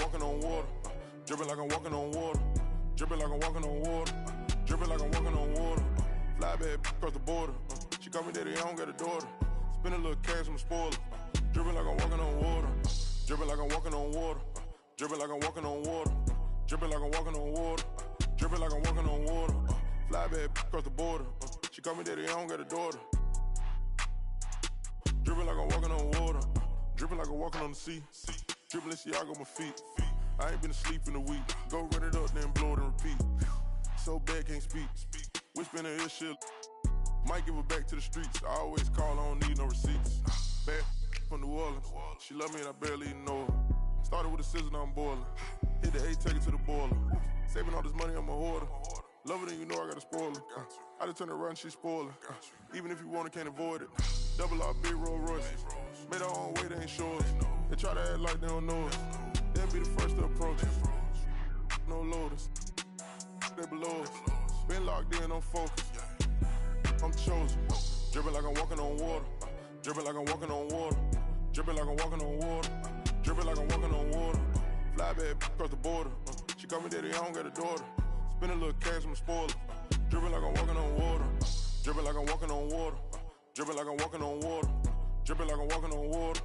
walking on water. Dripping like I'm walking on water. Dripping like I'm walking on water. Dripping like I'm walking on water. Fly bad across the border. She call me daddy, I don't got a daughter. Spend a little cash, I'm a spoiler. Dripping like I'm walking on water. Dripping like I'm walking on water. Dripping like I'm walking on water. Dripping like I'm walking on water. Dripping like I'm walking on water. Fly bad across the border. She call me daddy, I don't got a daughter. Dripping like I'm walking on water. Dripping like I'm walking on the sea. Dripping Balenciaga on my feet. I ain't been asleep in a week. Go run it up, then blow it and repeat. So bad, can't speak. Whispering in her shit. Might give her back to the streets. I always call, I don't need no receipts. Bad from New Orleans. She love me and I barely even know her. Started with a scissors, now I'm boiling. Hit the A, take it to the boiler. Saving all this money, I'm a hoarder. Love it and you know I got a spoiler. I just turn around, she spoiling. Even if you want it, can't avoid it. Double R, big Rolls Royce. Made our own way, they ain't sure us. They try to act like they don't know us. They'll be the first to approach us. No loaders. They below us. Been locked in, I'm focused. I'm chosen. Dripping like I'm walking on water. Dripping like I'm walking on water. Dripping like I'm walking on water. Dripping like I'm walking on water. Fly bad across the border. She call me daddy, I don't got a daughter. Spend a little cash, I'm a spoiler. Dripping like I'm walking on water. Dripping like I'm walking on water. Dripping like I'm walking on water. Dripping like I'm walking on water.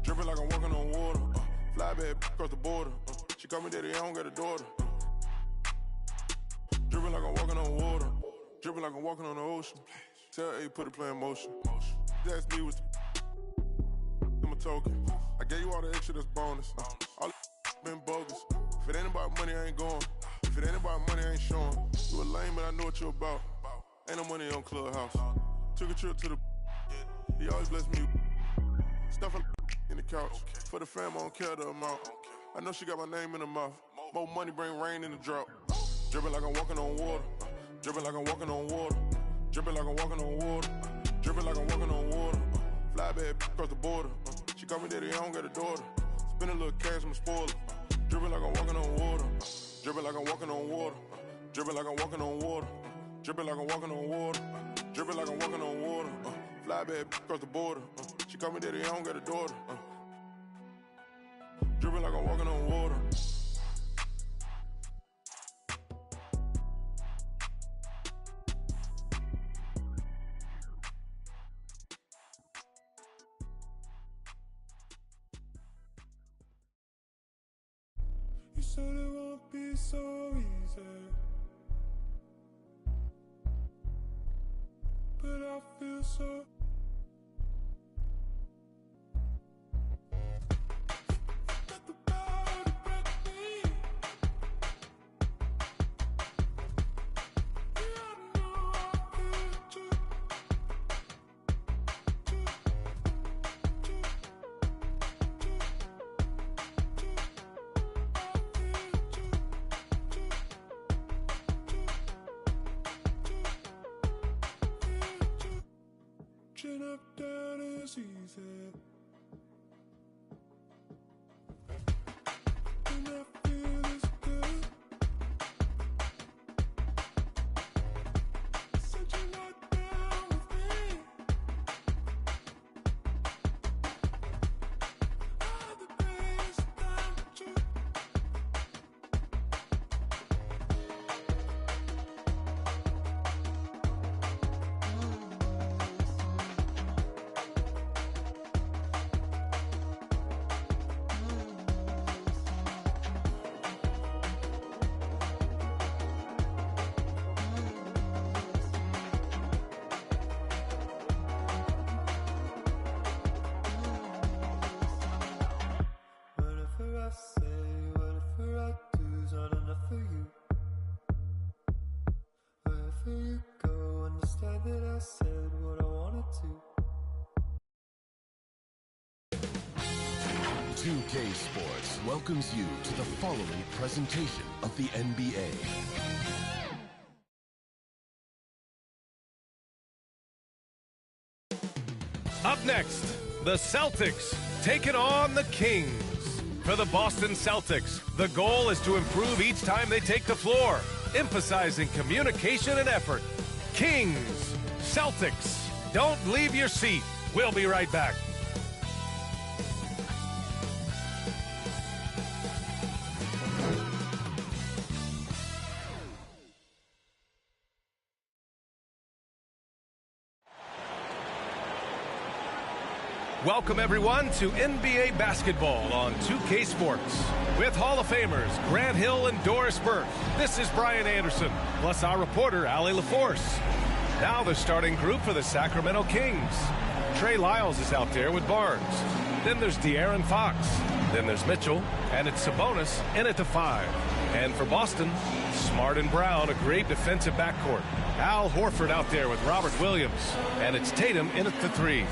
Dripping like I'm walking on water. Fly bad across the border. She call me daddy, I don't got a daughter. Dripping like I'm walking on water. Dripping like I'm walking on the ocean. Tell A, put the play in motion. That's me with I'm a token. I gave you all the extra, that's bonus. All been bogus. If it ain't about money, I ain't going. If it ain't about money, I ain't showing. You a lame, but I know what you're about. Ain't no money on Clubhouse. Took a trip to the he always bless me. Stuff in the couch. For the fam, I don't care the amount. I know she got my name in her mouth. More money bring rain in the drought. Dripping like I'm walking on water. Dripping like I'm walking on water. Dripping like I'm walking on water. Dripping like I'm walking on water. Fly bad across the border. She call me daddy, I don't got a daughter. Spend a little cash, I'm a spoiler. Dripping like I'm walking on water. Dripping like I'm walking on water. Dripping like I'm walking on water. Dripping like I'm walking on water. Dripping like I'm walking on water. Fly bad across the border. She call me daddy, I don't got a daughter. Dripping like I'm walking on water. You said it won't be so easy, but I feel so. Got the power to break me. Yeah, I know I feel too. Chin up, down is easy. And I feel this good. Said you're not down with me. I had the greatest time with you. Whatever I say, whatever I do's not enough for you. Wherever you go, understand that I said what I wanted to. 2K Sports welcomes you to the following presentation of the NBA. Up next, the Celtics taking on the Kings. For the Boston Celtics, the goal is to improve each time they take the floor, emphasizing communication and effort. Kings, Celtics, don't leave your seat. We'll be right back. Welcome, everyone, to NBA basketball on 2K Sports. With Hall of Famers Grant Hill and Doris Burke, this is Brian Anderson, plus our reporter, Allie LaForce. Now the starting group for the Sacramento Kings. Trey Lyles is out there with Barnes. Then there's De'Aaron Fox. Then there's Mitchell, and it's Sabonis in at the 5. And for Boston, Smart and Brown, a great defensive backcourt. Al Horford out there with Robert Williams, and it's Tatum in at the 3.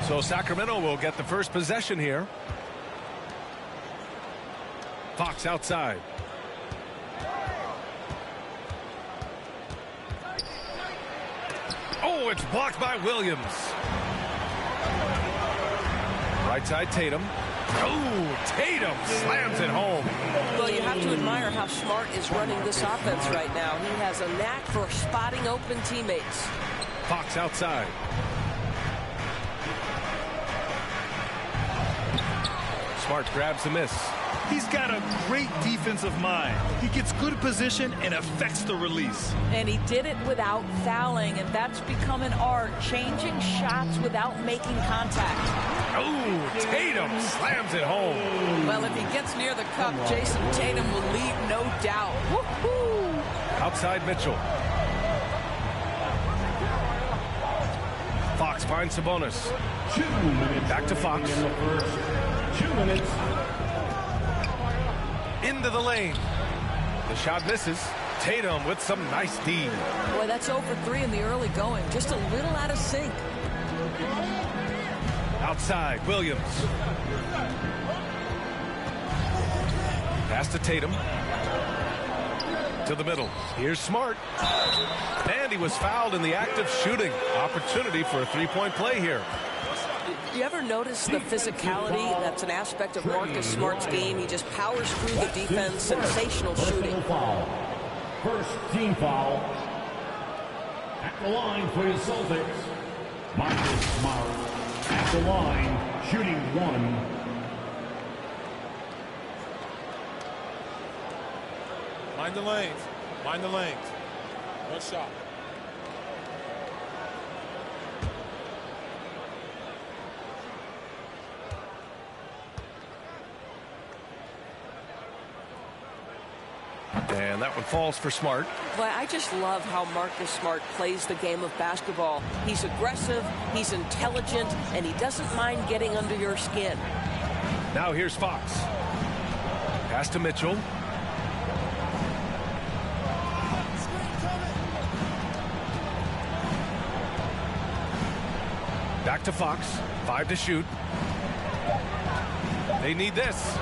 So Sacramento will get the first possession here. Fox outside. Oh, it's blocked by Williams. Right side, Tatum. Oh, Tatum slams it home. Well, you have to admire how Smart is running this offense right now. He has a knack for spotting open teammates. Fox outside. Smart grabs the miss. He's got a great defensive mind. He gets good position and affects the release. And he did it without fouling, and that's become an art, changing shots without making contact. Oh, Tatum slams it home. Well, if he gets near the cup, Jason Tatum will lead, no doubt. Woo-hoo! Outside Mitchell. Fox finds Sabonis. Back to Fox. 2 minutes. Into the lane. The shot misses. Tatum with some nice D. Boy, that's 0 for 3 in the early going. Just a little out of sync. Outside, Williams. Pass to Tatum. To the middle. Here's Smart. And he was fouled in the act of shooting. Opportunity for a three-point play here. Do you ever notice the physicality? That's an aspect of Marcus Smart's game. He just powers through the defense. Sensational shooting. First team foul. At the line for the Celtics. Marcus Smart. At the line, shooting 1. Mind the lanes. Mind the lanes. One shot. And that one falls for Smart. Well, I just love how Marcus Smart plays the game of basketball. He's aggressive, he's intelligent, and he doesn't mind getting under your skin. Now here's Fox. Pass to Mitchell. Back to Fox. 5 to shoot. They need this.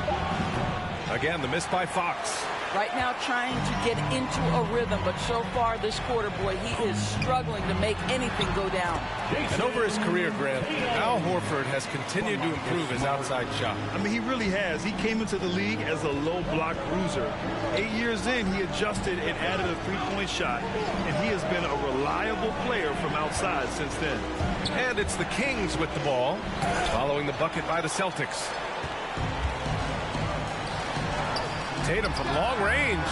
Again, the miss by Fox. Right now trying to get into a rhythm, but so far this quarter, boy, he is struggling to make anything go down. And over his career, Grant, Al Horford has continued to improve his outside shot. I mean, he really has. He came into the league as a low block bruiser. 8 years in, he adjusted and added a three-point shot, and he has been a reliable player from outside since then. And it's the Kings with the ball, following the bucket by the Celtics. Tatum from long range.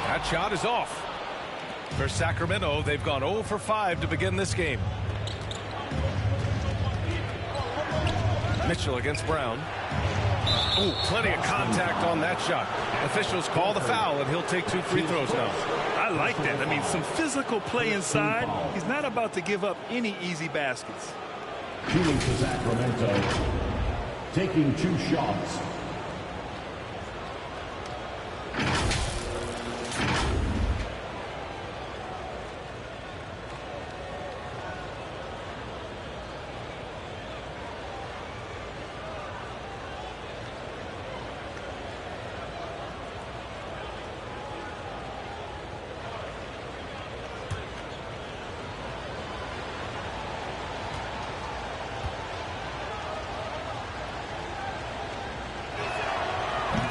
That shot is off. For Sacramento, they've gone 0 for 5 to begin this game. Mitchell against Brown. Ooh, plenty of contact on that shot. Officials call the foul, and he'll take 2 free throws now. I like that. I mean, some physical play inside. He's not about to give up any easy baskets. Shooting to Sacramento. Taking 2 shots.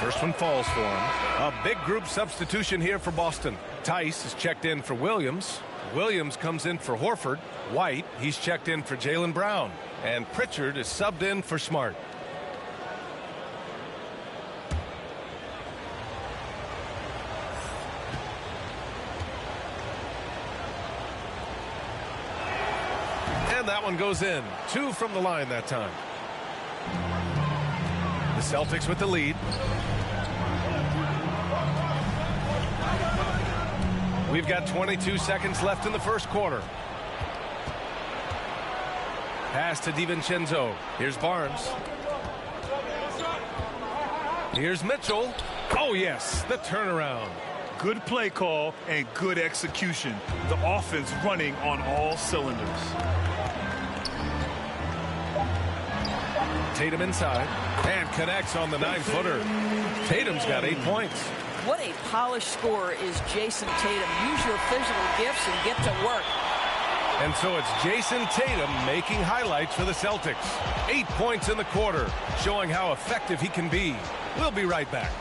First one falls for him. A big group substitution here for Boston. Tice is checked in for Williams. Williams comes in for Horford. White, he's checked in for Jaylen Brown. And Pritchard is subbed in for Smart. And that one goes in. 2 from the line that time. The Celtics with the lead. We've got 22 seconds left in the first quarter. Pass to DiVincenzo. Here's Barnes. Here's Mitchell. Oh, yes, the turnaround. Good play call and good execution. The offense running on all cylinders. Tatum inside and connects on the 9-footer. Tatum's got 8 points. What a polished scorer is Jayson Tatum. Use your physical gifts and get to work. And so it's Jayson Tatum making highlights for the Celtics. 8 points in the quarter, showing how effective he can be. We'll be right back.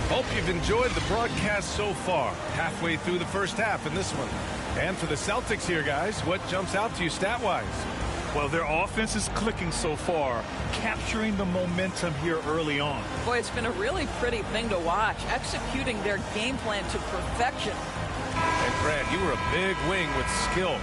Hope you've enjoyed the broadcast so far. Halfway through the first half in this one. And for the Celtics here, guys, what jumps out to you stat-wise? Well, their offense is clicking so far, capturing the momentum here early on. Boy, it's been a really pretty thing to watch, executing their game plan to perfection. And Grant, you were a big wing with skill.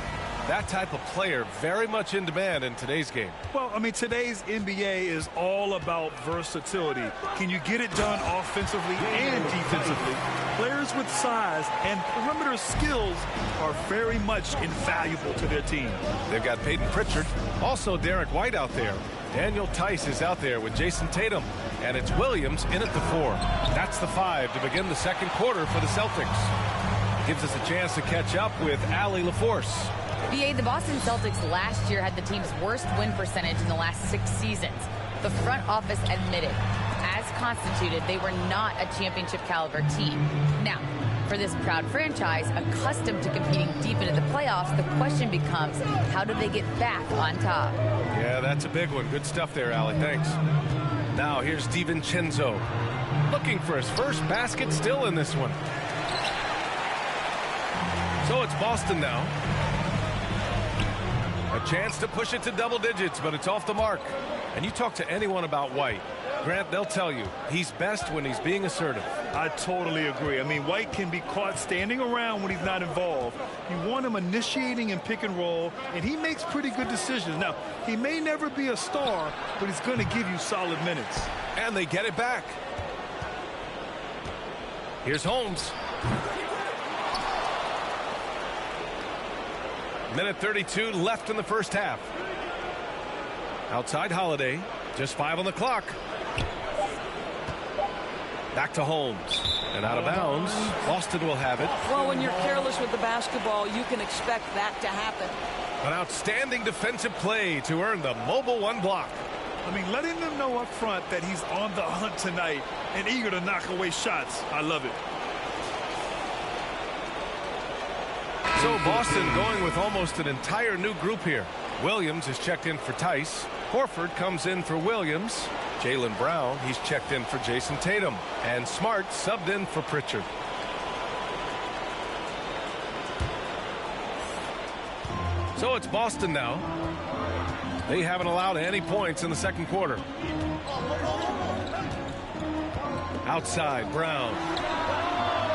That type of player very much in demand in today's game. Well, I mean, today's NBA is all about versatility. Can you get it done offensively and defensively? Players with size and perimeter skills are very much invaluable to their team. They've got Peyton Pritchard, also Derek White out there. Daniel Tice is out there with Jayson Tatum. And it's Williams in at the 4. That's the 5 to begin the second quarter for the Celtics. Gives us a chance to catch up with Allie LaForce. BA, the Boston Celtics last year had the team's worst win percentage in the last 6 seasons. The front office admitted, as constituted, they were not a championship caliber team. Now, for this proud franchise, accustomed to competing deep into the playoffs, the question becomes, how do they get back on top? Yeah, that's a big one. Good stuff there, Allie. Thanks. Now, here's DiVincenzo. Looking for his first basket still in this one. So it's Boston now. A chance to push it to double digits, but it's off the mark. And you talk to anyone about White, Grant, they'll tell you he's best when he's being assertive. I totally agree. I mean, White can be caught standing around when he's not involved. You want him initiating and pick and roll, and he makes pretty good decisions. Now, he may never be a star, but he's going to give you solid minutes. And they get it back. Here's Holmes. Minute 32 left in the first half. Outside Holiday. Just 5 on the clock. Back to Holmes. And out of bounds. Boston will have it. Well, when you're careless with the basketball, you can expect that to happen. An outstanding defensive play to earn the mobile 1 block. I mean, letting them know up front that he's on the hunt tonight and eager to knock away shots. I love it. So Boston going with almost an entire new group here. Williams is checked in for Tice. Horford comes in for Williams. Jaylen Brown, he's checked in for Jayson Tatum. And Smart subbed in for Pritchard. So it's Boston now. They haven't allowed any points in the second quarter. Outside, Brown.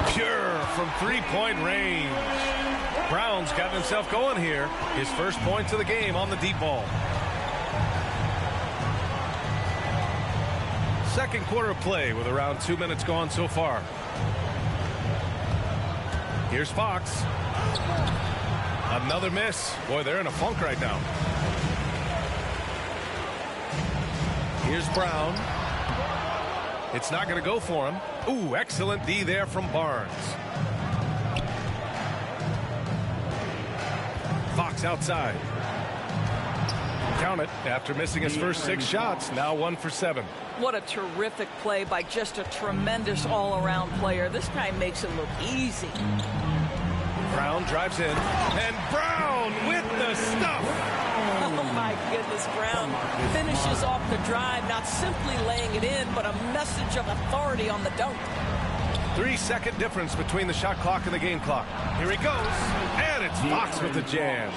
Pure from three-point range. Brown's got himself going here. His first points of the game on the deep ball. Second quarter of play with around 2 minutes gone so far. Here's Fox. Another miss. Boy, they're in a funk right now. Here's Brown. It's not going to go for him. Ooh, excellent D there from Barnes. Fox outside. Count it. After missing his first 6 shots, now 1 for 7. What a terrific play by just a tremendous all-around player. This guy makes it look easy. Brown drives in, and Brown with the stuff. Oh My goodness, Brown finishes off the drive, not simply laying it in, but a message of authority on the dunk. 3-second difference between the shot clock and the game clock. Here he goes, and it's Fox with the jam.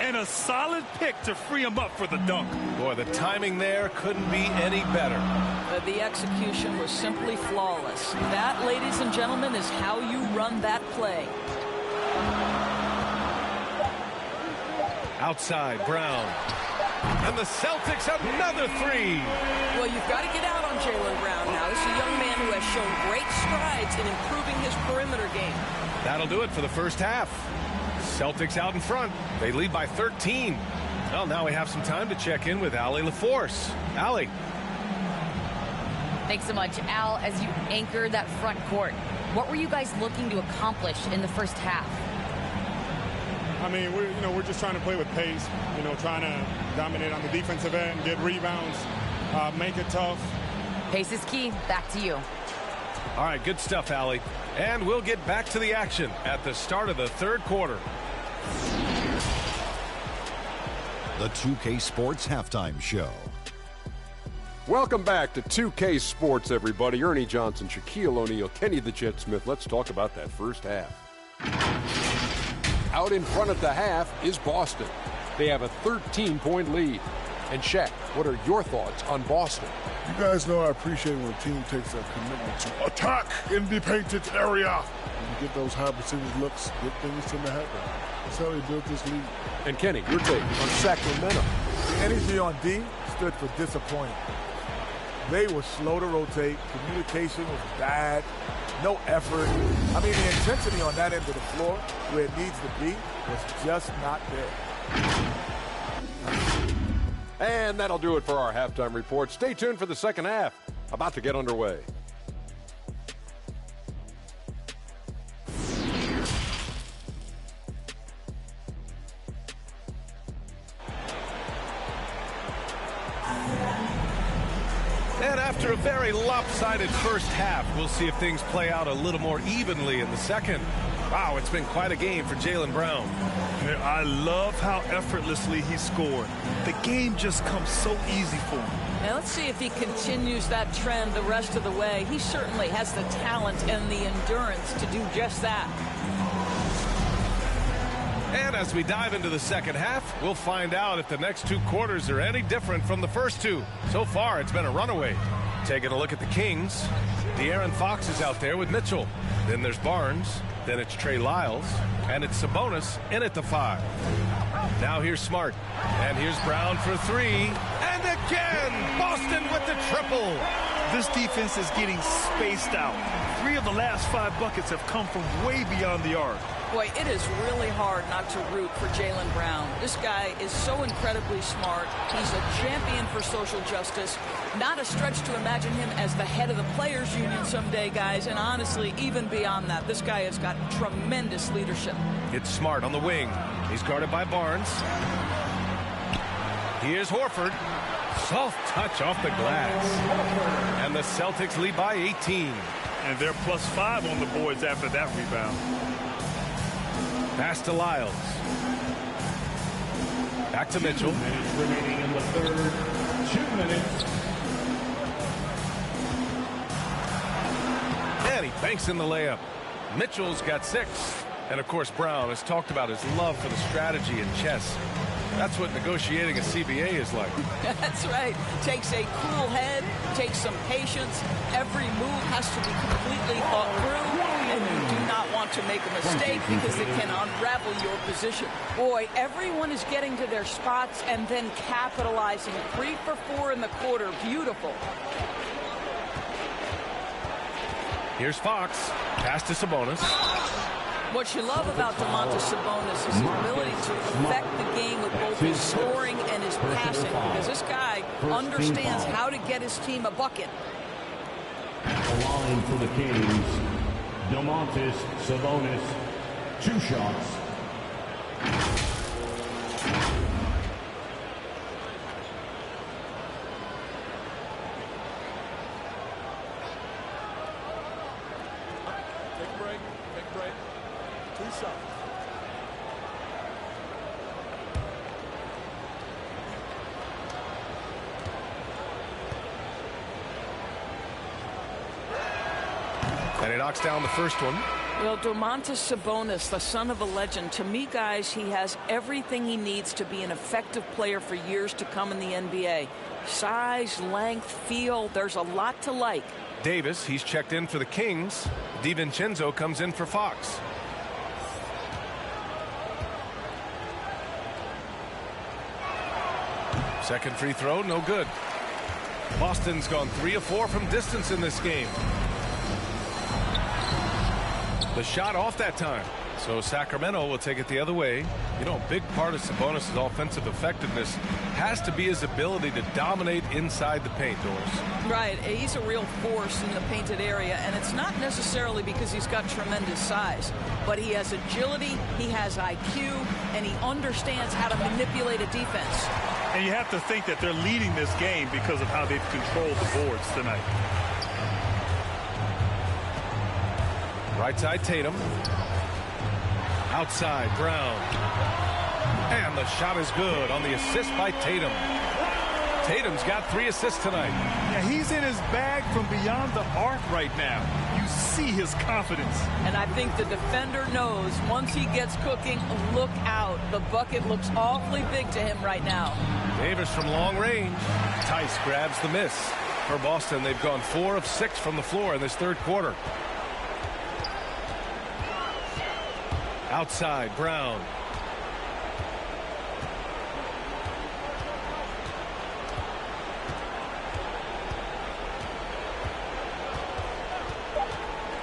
And a solid pick to free him up for the dunk. Boy, the timing there couldn't be any better. The execution was simply flawless. That, ladies and gentlemen, is how you run that play. Outside, Brown. And the Celtics another three. Well, you've got to get out on Jaylen Brown now. This is a young man who has shown great strides in improving his perimeter game. That'll do it for the first half. Celtics out in front. They lead by 13. Well, now we have some time to check in with Allie LaForce. Allie. Thanks so much, Al. As you anchor that front court, what were you guys looking to accomplish in the first half? I mean, we're just trying to play with pace, trying to dominate on the defensive end, get rebounds, make it tough. Pace is key. Back to you. All right, good stuff, Allie. And we'll get back to the action at the start of the third quarter. The 2K Sports Halftime Show. Welcome back to 2K Sports, everybody. Ernie Johnson, Shaquille O'Neal, Kenny the Jet Smith. Let's talk about that first half. Out in front at the half is Boston. They have a 13-point lead. And Shaq, what are your thoughts on Boston? You guys know I appreciate when a team takes a commitment to attack in the painted area. When you get those high percentage looks, good things tend to happen. That's how they built this league. And Kenny, your take on Sacramento. The energy on D stood for disappointing. They were slow to rotate. Communication was bad. No effort. I mean, the intensity on that end of the floor, where it needs to be, was just not there. And that'll do it for our halftime report. Stay tuned for the second half. About to get underway. And after a very lopsided first half, we'll see if things play out a little more evenly in the second. Wow, it's been quite a game for Jaylen Brown. I love how effortlessly he scored. The game just comes so easy for him. Now let's see if he continues that trend the rest of the way. He certainly has the talent and the endurance to do just that. And as we dive into the second half, we'll find out if the next two quarters are any different from the first two. So far, it's been a runaway. Taking a look at the Kings, De'Aaron Fox is out there with Mitchell. Then there's Barnes. Then it's Trey Lyles. And it's Sabonis in at the 5. Now here's Smart. And here's Brown for 3. And again, Boston with the triple. This defense is getting spaced out. 3 of the last 5 buckets have come from way beyond the arc. Boy, it is really hard not to root for Jaylen Brown. This guy is so incredibly smart. He's a champion for social justice. Not a stretch to imagine him as the head of the Players Union someday, guys. And honestly, even beyond that, this guy has got tremendous leadership. It's Smart on the wing. He's guarded by Barnes. Here's Horford. Soft touch off the glass. And the Celtics lead by 18. And they're +5 on the boards after that rebound. Pass to Lyles. Back to Mitchell. 2 minutes remaining in the third. 2 minutes. And he banks in the layup. Mitchell's got 6. And of course, Brown has talked about his love for the strategy in chess. That's what negotiating a CBA is like. That's right. Takes a cool head, takes some patience. Every move has to be completely thought through, and you do not want to make a mistake because it can unravel your position. Boy, everyone is getting to their spots and then capitalizing. 3 for 4 in the quarter. Beautiful. Here's Fox. Pass to Sabonis. What you love about Domantas Sabonis is his ability to affect the game with both his scoring and his passing, because this guy understands how to get his team a bucket. At the line for the Kings, Domantas Sabonis, 2 shots. Take a break. Take a break. 2 shots. And he knocks down the first one. Well, Domantas Sabonis, the son of a legend, to me, guys, he has everything he needs to be an effective player for years to come in the NBA. Size, length, feel, there's a lot to like. Davis, he's checked in for the Kings. DiVincenzo comes in for Fox. Second free throw, no good. Boston's gone 3 of 4 from distance in this game. The shot off that time. So Sacramento will take it the other way. You know, a big part of Sabonis' offensive effectiveness has to be his ability to dominate inside the paint, Doris. Right. He's a real force in the painted area, and it's not necessarily because he's got tremendous size, but he has agility, he has IQ, and he understands how to manipulate a defense. And you have to think that they're leading this game because of how they've controlled the boards tonight. Right side, Tatum. Outside, Brown. And the shot is good on the assist by Tatum. Tatum's got 3 assists tonight. Yeah, he's in his bag from beyond the arc right now. You see his confidence. And I think the defender knows once he gets cooking, look out. The bucket looks awfully big to him right now. Davis from long range. Tice grabs the miss. For Boston, they've gone 4 of 6 from the floor in this third quarter. Outside, Brown.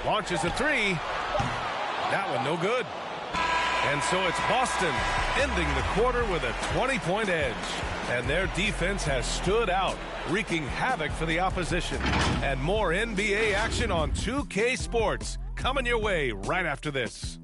Launches a 3. That one no good. And so it's Boston ending the quarter with a 20-point edge. And their defense has stood out, wreaking havoc for the opposition. And more NBA action on 2K Sports coming your way right after this.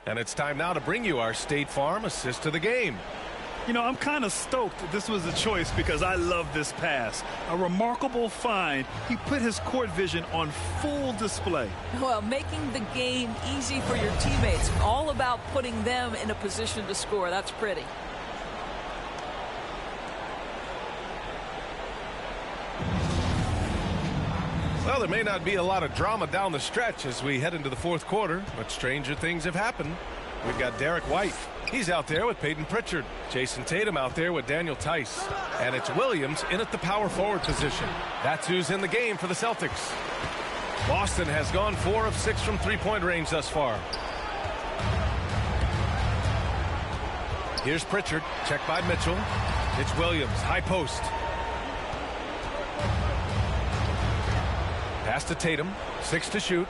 And it's time now to bring you our State Farm assist of the game. You know, I'm kind of stoked that this was a choice because I love this pass. A remarkable find. He put his court vision on full display. Well, making the game easy for your teammates. All about putting them in a position to score. That's pretty. Well, there may not be a lot of drama down the stretch as we head into the fourth quarter, but stranger things have happened. We've got Derek White. He's out there with Peyton Pritchard. Jason Tatum out there with Daniel Tice. And it's Williams in at the power forward position. That's who's in the game for the Celtics. Boston has gone 4 of 6 from three-point range thus far. Here's Pritchard, checked by Mitchell. It's Williams, high post. Pass to Tatum, 6 to shoot.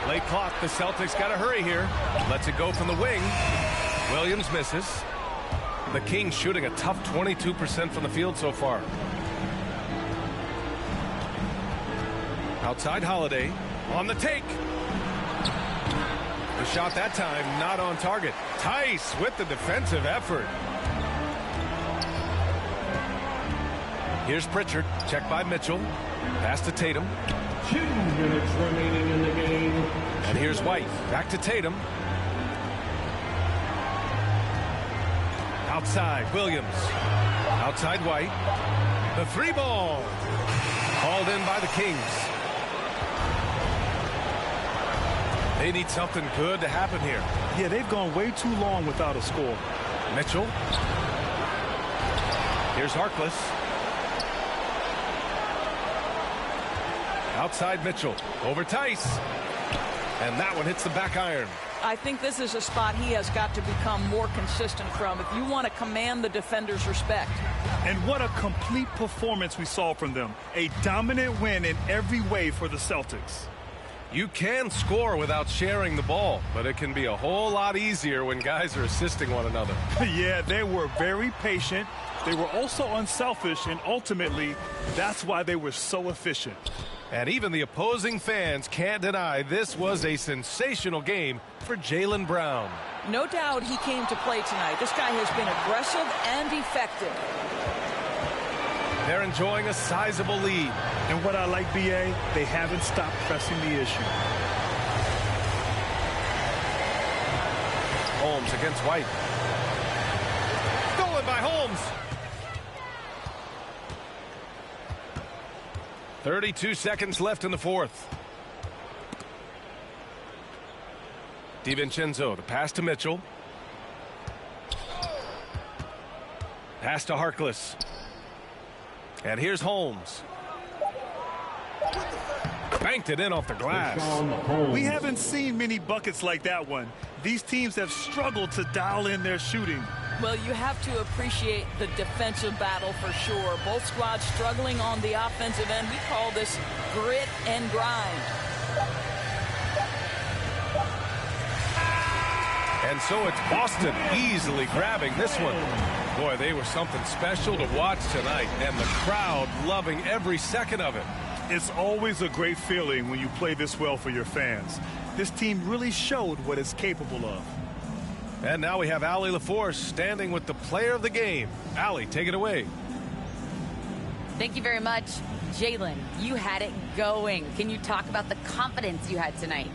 Late clock, the Celtics got to hurry here. Lets it go from the wing. Williams misses. The Kings shooting a tough 22% from the field so far. Outside Holiday, on the take. The shot that time, not on target. Tice with the defensive effort. Here's Pritchard, checked by Mitchell. Pass to Tatum. 2 minutes remaining in the game. And here's White, back to Tatum. Outside, Williams. Outside White. The 3 ball. Called in by the Kings. They need something good to happen here. Yeah, they've gone way too long without a score. Mitchell. Here's Harkless. Outside Mitchell, over Tice. And that one hits the back iron. I think this is a spot he has got to become more consistent from if you want to command the defender's respect. And what a complete performance we saw from them. A dominant win in every way for the Celtics. You can score without sharing the ball, but it can be a whole lot easier when guys are assisting one another. Yeah, they were very patient. They were also unselfish, and ultimately, that's why they were so efficient. And even the opposing fans can't deny this was a sensational game for Jaylen Brown. No doubt he came to play tonight. This guy has been aggressive and effective. They're enjoying a sizable lead. And what I like, B.A., they haven't stopped pressing the issue. Holmes against White. Stolen by Holmes. 32 seconds left in the fourth. DiVincenzo, the pass to Mitchell. Pass to Harkless. And here's Holmes. Banked it in off the glass. We haven't seen many buckets like that one. These teams have struggled to dial in their shooting. Well, you have to appreciate the defensive battle for sure. Both squads struggling on the offensive end. We call this grit and grind. And so it's Boston easily grabbing this one. Boy, they were something special to watch tonight, and the crowd loving every second of it. It's always a great feeling when you play this well for your fans. This team really showed what it's capable of. And now we have Allie LaForce standing with the player of the game. Allie, take it away. Thank you very much. Jaylen, you had it going. Can you talk about the confidence you had tonight?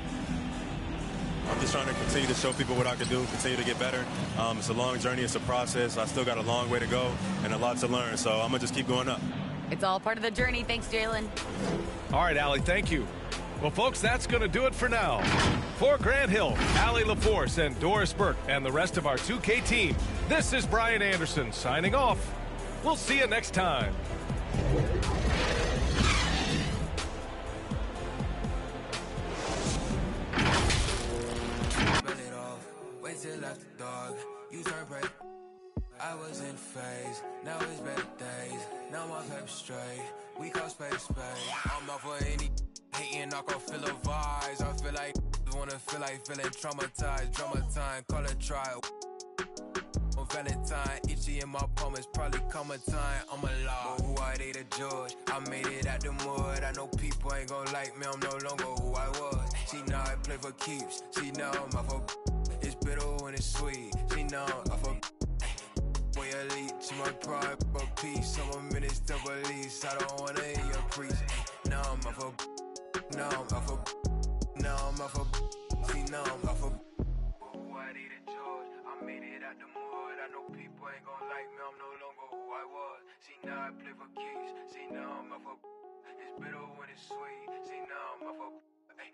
I'm just trying to continue to show people what I can do, continue to get better. It's a long journey. It's a process. I still got a long way to go and a lot to learn, so I'm going to just keep going up. It's all part of the journey. Thanks, Jaylen. All right, Allie, thank you. Well, folks, that's going to do it for now. For Grant Hill, Allie LaForce, and Doris Burke, and the rest of our 2K team, this is Brian Anderson signing off. We'll see you next time. I was in phase, now it's better days. Now my paper straight, we call space. I'm off for any hating, I can feel the vibes. I feel like wanna feel like feeling traumatized. Drama time, call it trial. On Valentine, itchy in my palm, it's probably comma time. I'm alive, but who are they to judge? I made it out the mud. I know people ain't gon' like me, I'm no longer who I was. See now I play for keeps, see now I'm off of. It's bitter when it's sweet, see now I'm off of. Boy, elite to my pride, but peace. I'm a minute to police. I don't wanna hear your preach. Now I'm off of. Now I'm off of. Now I'm off of. See, now I'm off of. Who I need to judge? I made it out the mud. I know people ain't gon' like me. I'm no longer who I was. See, now I play for keys. See, now I'm off of. It's bitter when it's sweet. See, now I'm off of. Hey.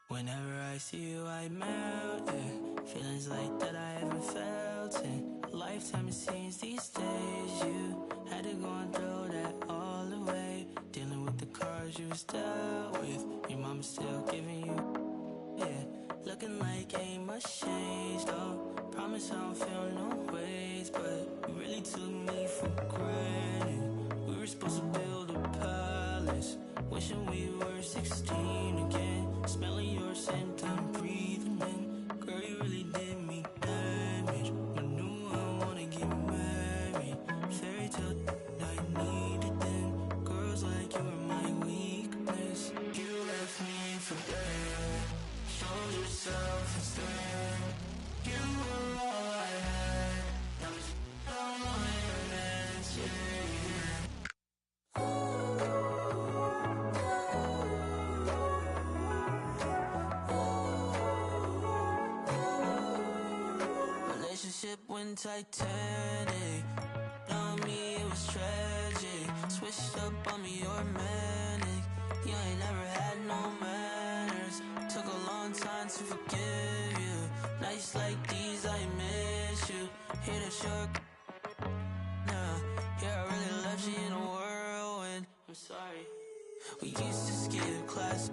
Whenever I see you, I melt, yeah. Feelings like that I haven't felt in a lifetime, it seems these days. You had to go and throw that all away. Dealing with the cards you was dealt with. Your mama's still giving you, yeah. Looking like ain't much changed, though. Promise I don't feel no ways, but you really took me for granted. We were supposed to build a palace, wishing we were 16 again. Smelling your scent, I'm breathing in. Girl, you really did me damage. I knew I wanna get married. Fairy tale I needed then. Girls like you were my weakness. You left me for dead. Showed yourself instead. You were all I had. Now it's all my hands, yeah. When Titanic on me, it was tragic. Switched up on me, you're manic. You ain't never had no manners. Took a long time to forgive you. Nights like these, I miss you. Hear that you're now. Yeah, I really left you in a whirlwind. I'm sorry. We used to skip class.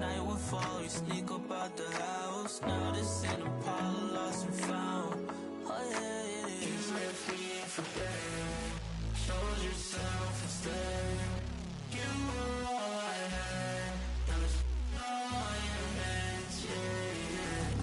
Night would fall, you sneak up out the house. Now this ain't a pile of lost and found. Oh yeah, it is. You left me for dead. Showed yourself instead. You were all I had. Now it's all my hands, yeah.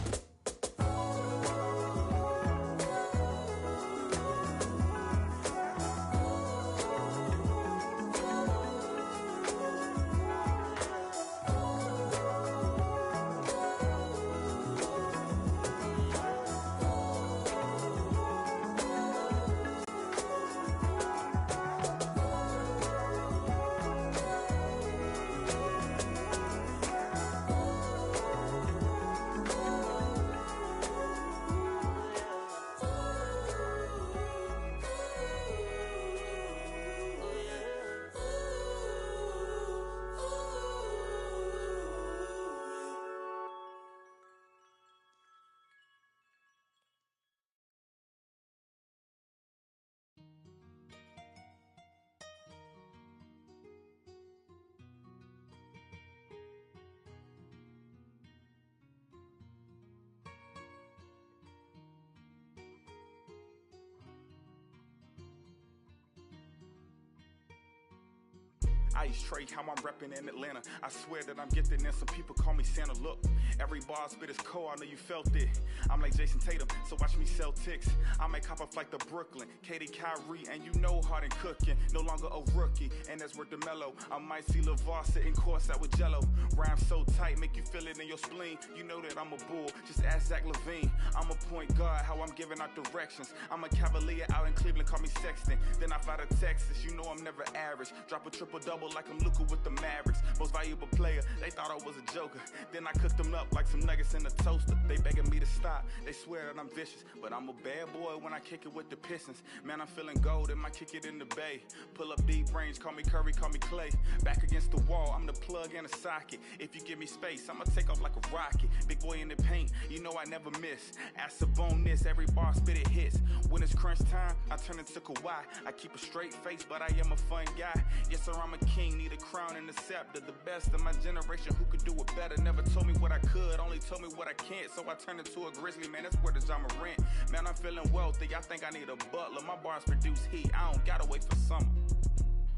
Ice Trey, how I'm repping in Atlanta. I swear that I'm gifted and some people call me Santa. Look, every bar spit is cold, I know you felt it. I'm like Jason Tatum, so watch me sell ticks. I might cop a flight to Brooklyn, Katie, Kyrie, and you know Harden cooking. No longer a rookie, and that's where DeMelo. I might see LeVar sitting courtside with Jello. Rhymes so tight, make you feel it in your spleen. You know that I'm a bull, just ask Zach LaVine. I'm a point guard, how I'm giving out directions. I'm a Cavalier out in Cleveland, call me Sexton. Then I fly to Texas, you know I'm never average. Drop a triple-double like I'm Luka with the Mavericks. Most valuable player, they thought I was a joker. Then I cooked them up like some nuggets in a toaster. They begging me to stop, they swear that I'm vicious. But I'm a bad boy when I kick it with the Pistons. Man, I'm feeling gold, and I kick it in the bay. Pull up deep range, call me Curry, call me Clay. Back against the wall, I'm the plug and a socket. If you give me space, I'ma take off like a rocket. Big boy in the paint, you know I never miss. Ask Sabonis, every bar spit it hits. When it's crunch time, I turn into Kawhi. I keep a straight face, but I am a fun guy. Yes, sir, I'm a king, need a crown and a scepter. The best of my generation, who could do it better? Never told me what I could, only told me what I can't. So I turned into a grizzly, man, that's where the John Morant. Man, I'm feeling wealthy, I think I need a butler. My bars produce heat, I don't gotta wait for summer.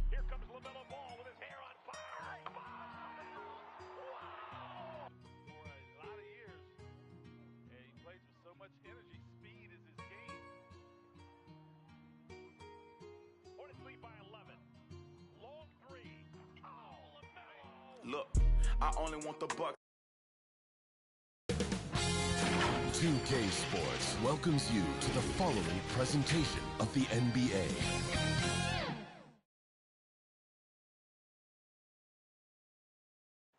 Here comes LaMelo Ball with his hair on fire. Wow! For a lot of years, and he plays with so much energy. Speed is his game. Hornets lead by 11. Long three. Oh, LaMelo! Look, I only want the buck. 2K Sports welcomes you to the following presentation of the NBA.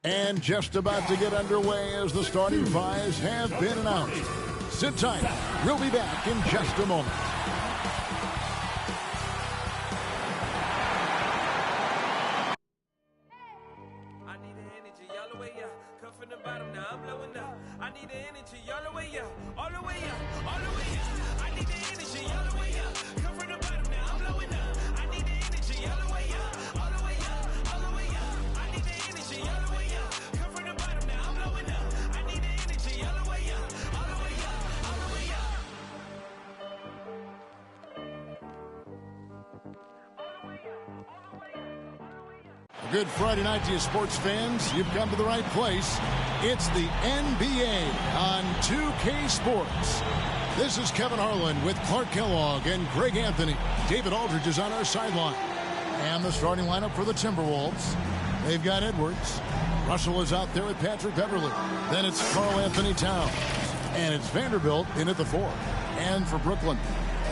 And just about to get underway as the starting fives have been announced. Sit tight. We'll be back in just a moment. I need the energy all the way up. Come from the bottom, now I'm blowing up. I need the energy all the way up. All the way up. All the way up. I need the energy all the way up. Come from the bottom, now I'm blowing up. I need the energy all the way up. All the way up. All the way up. I need the energy all the way up. Come from the bottom, now I'm blowing up. I need the energy all the way up. All the way up. All the way up. Good Friday night to you, sports fans. You've come to the right place. It's the NBA on 2K Sports. This is Kevin Harlan with Clark Kellogg and Greg Anthony. David Aldridge is on our sideline. And the starting lineup for the Timberwolves. They've got Edwards. Russell is out there with Patrick Beverley. Then it's Karl Anthony Towns. And it's Vanderbilt in at the 4. And for Brooklyn,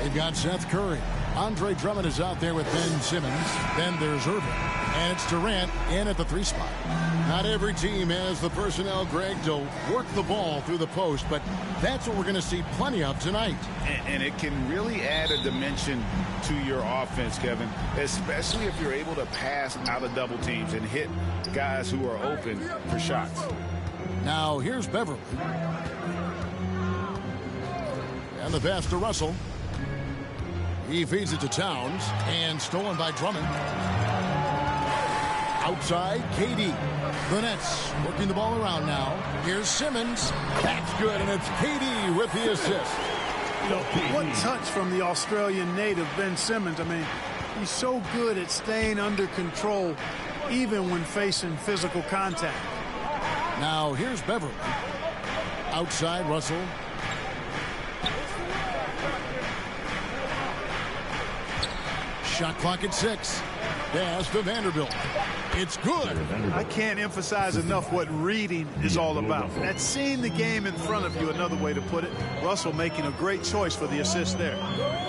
they've got Seth Curry. Andre Drummond is out there with Ben Simmons. Then there's Irving. And it's Durant in at the 3 spot. Not every team has the personnel, Greg, to work the ball through the post, but that's what we're going to see plenty of tonight. And it can really add a dimension to your offense, Kevin, especially if you're able to pass out of double teams and hit guys who are open for shots. Now here's Beverly. And the pass to Russell. He feeds it to Towns, and stolen by Drummond. Outside, KD. The Nets working the ball around now. Here's Simmons. That's good, and it's KD with the assist. You know, what touch from the Australian native, Ben Simmons. I mean, he's so good at staying under control, even when facing physical contact. Now, here's Beverly. Outside, Russell. Shot clock at 6. Pass to Vanderbilt. It's good. I can't emphasize enough what reading is all about. That's seeing the game in front of you, another way to put it. Russell making a great choice for the assist there.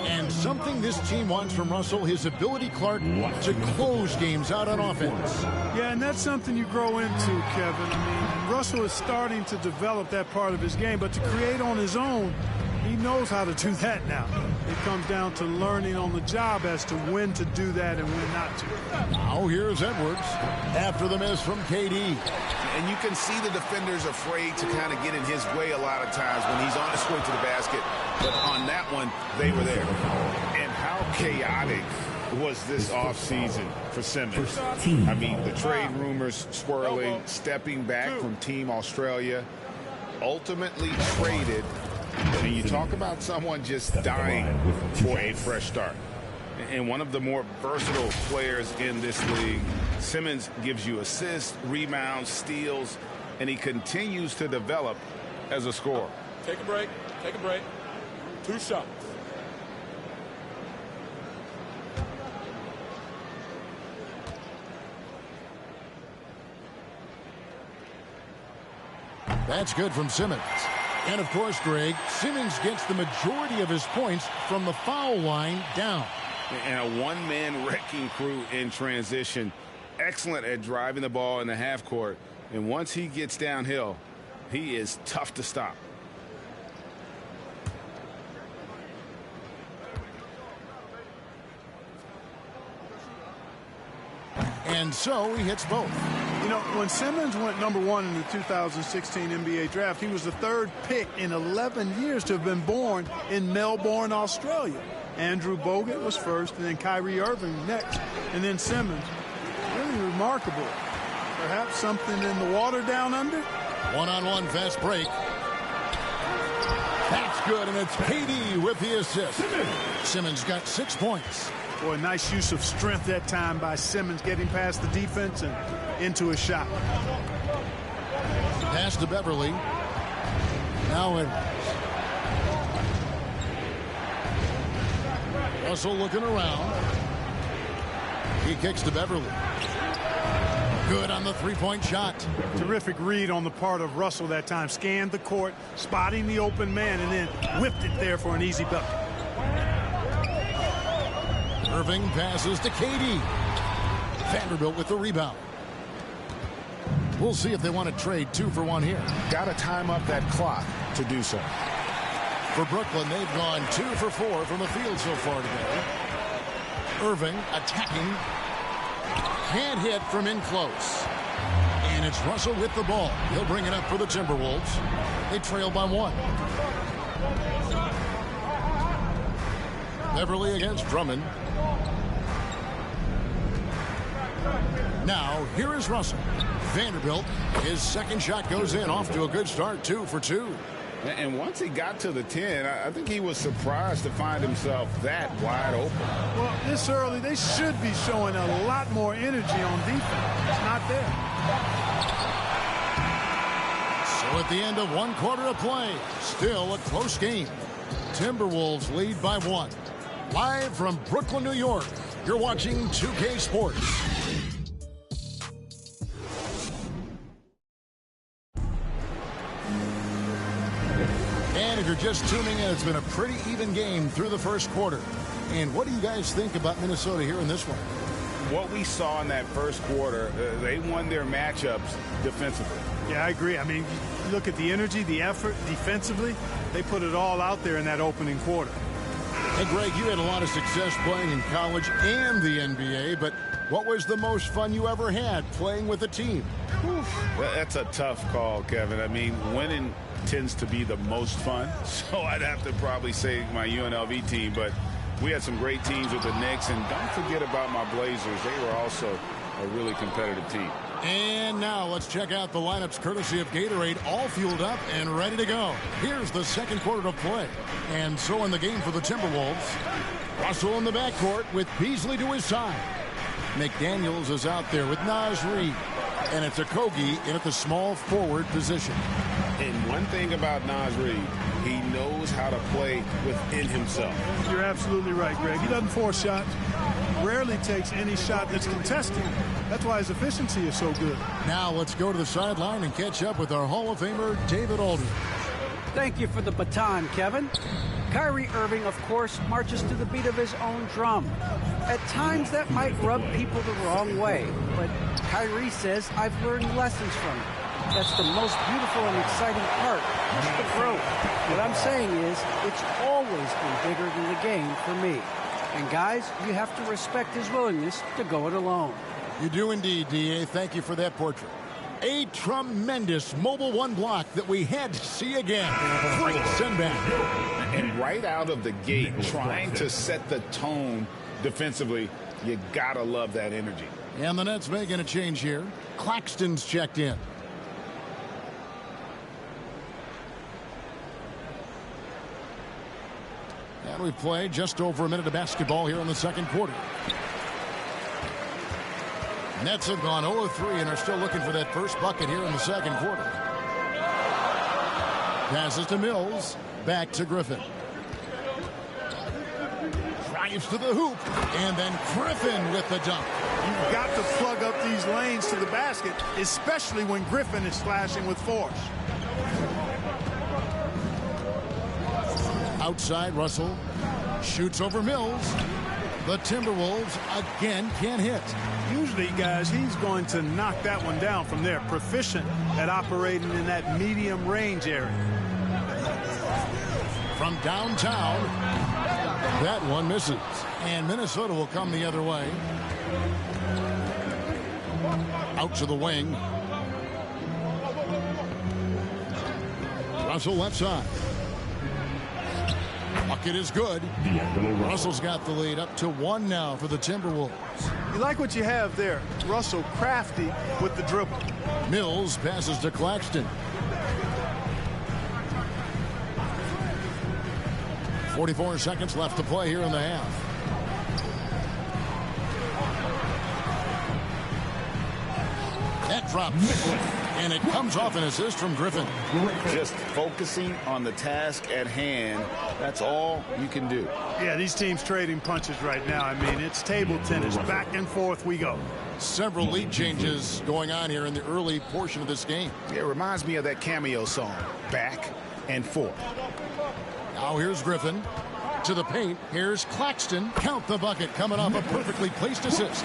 And something this team wants from Russell, his ability, Clark, to close games out on offense. Yeah, and that's something you grow into, Kevin. I mean, Russell is starting to develop that part of his game, but to create on his own, he knows how to do that now. It comes down to learning on the job as to when to do that and when not to. Now here's Edwards after the miss from KD. And you can see the defenders afraid to kind of get in his way a lot of times when he's on his way to the basket. But on that one, they were there. And how chaotic was this offseason for Simmons? I mean, the trade rumors swirling, stepping back from Team Australia, ultimately traded. And you talk about someone just dying for a fresh start. And one of the more versatile players in this league. Simmons gives you assists, rebounds, steals, and he continues to develop as a scorer. Take a break. Take a break. 2 shots. That's good from Simmons. And, of course, Greg, Simmons gets the majority of his points from the foul line down. And a one-man wrecking crew in transition. Excellent at driving the ball in the half court. And once he gets downhill, he is tough to stop. And so he hits both. You know, when Simmons went #1 in the 2016 NBA draft, he was the 3rd pick in 11 years to have been born in Melbourne, Australia. Andrew Bogut was first, and then Kyrie Irving next, and then Simmons. Really remarkable. Perhaps something in the water down under? One-on-one fast break. That's good, and it's KD with the assist. Simmons got 6 points. Boy, nice use of strength that time by Simmons, getting past the defense and into a shot. Pass to Beverly. Now Edwards. Russell looking around. He kicks to Beverly. Good on the three-point shot. Terrific read on the part of Russell that time. Scanned the court, spotting the open man, and then whipped it there for an easy bucket. Irving passes to KD. Vanderbilt with the rebound. We'll see if they want to trade 2 for 1 here. Got to time up that clock to do so. For Brooklyn, they've gone 2 for 4 from the field so far today. Irving attacking. Can't hit from in close. And it's Russell with the ball. He'll bring it up for the Timberwolves. They trail by 1. Beverly against Drummond. Now, here is Russell. Vanderbilt, his second shot goes in, off to a good start, 2 for 2. And once he got to the 10, I think he was surprised to find himself that wide open. Well, this early, they should be showing a lot more energy on defense. It's not there. So at the end of 1 quarter of play, still a close game. Timberwolves lead by 1. Live from Brooklyn, New York, you're watching 2K Sports. And if you're just tuning in, it's been a pretty even game through the first quarter. And what do you guys think about Minnesota here in this one? What we saw in that first quarter, they won their matchups defensively. Yeah, I agree. I mean, you look at the energy, the effort defensively, they put it all out there in that opening quarter. Hey, Greg, you had a lot of success playing in college and the NBA, but what was the most fun you ever had playing with a team? That's a tough call, Kevin. I mean, winning tends to be the most fun, so I'd have to probably say my UNLV team, but we had some great teams with the Knicks, and don't forget about my Blazers. They were also a really competitive team. And now let's check out the lineups courtesy of Gatorade, all fueled up and ready to go. Here's the second quarter of play. And so in the game for the Timberwolves, Russell in the backcourt with Beasley to his side. McDaniels is out there with Naz Reid. And it's Okogie in at the small forward position. And one thing about Naz Reid, he knows how to play within himself. You're absolutely right, Greg. He doesn't force shots. Rarely takes any shot that's contested. That's why his efficiency is so good. Now let's go to the sideline and catch up with our Hall of Famer, David Aldridge. Thank you for the baton, Kevin. Kyrie Irving, of course, marches to the beat of his own drum. At times, that might rub people the wrong way, but Kyrie says, I've learned lessons from it. That's the most beautiful and exciting part, just the growth. What I'm saying is, it's always been bigger than the game for me. And guys, you have to respect his willingness to go it alone. You do indeed, D.A. Thank you for that portrait. A tremendous Mobile One block that we had to see again. Great sendback. And right out of the gate, trying to set the tone defensively, you gotta love that energy. And the Nets making a change here. Claxton's checked in. And we've played just over a minute of basketball here in the second quarter. Nets have gone 0-3 and are still looking for that first bucket here in the second quarter. Passes to Mills. Back to Griffin. Drives to the hoop. And then Griffin with the dunk. You've got to plug up these lanes to the basket, especially when Griffin is slashing with force. Outside, Russell shoots over Mills. The Timberwolves again can't hit. Usually, guys, he's going to knock that one down from there. Proficient at operating in that medium range area. From downtown, that one misses. And Minnesota will come the other way. Out to the wing. Russell left side. Bucket is good. Russell's got the lead up to 1 now for the Timberwolves. You like what you have there. Russell crafty with the dribble. Mills passes to Claxton. 44 seconds left to play here in the half. That drops. And it comes off an assist from Griffin. Just focusing on the task at hand. That's all you can do. Yeah, these teams trading punches right now. I mean, it's table tennis. Back and forth we go. Several lead changes going on here in the early portion of this game. It reminds me of that Cameo song, Back and Forth. Now here's Griffin to the paint. Here's Claxton. Count the bucket coming off a perfectly placed assist.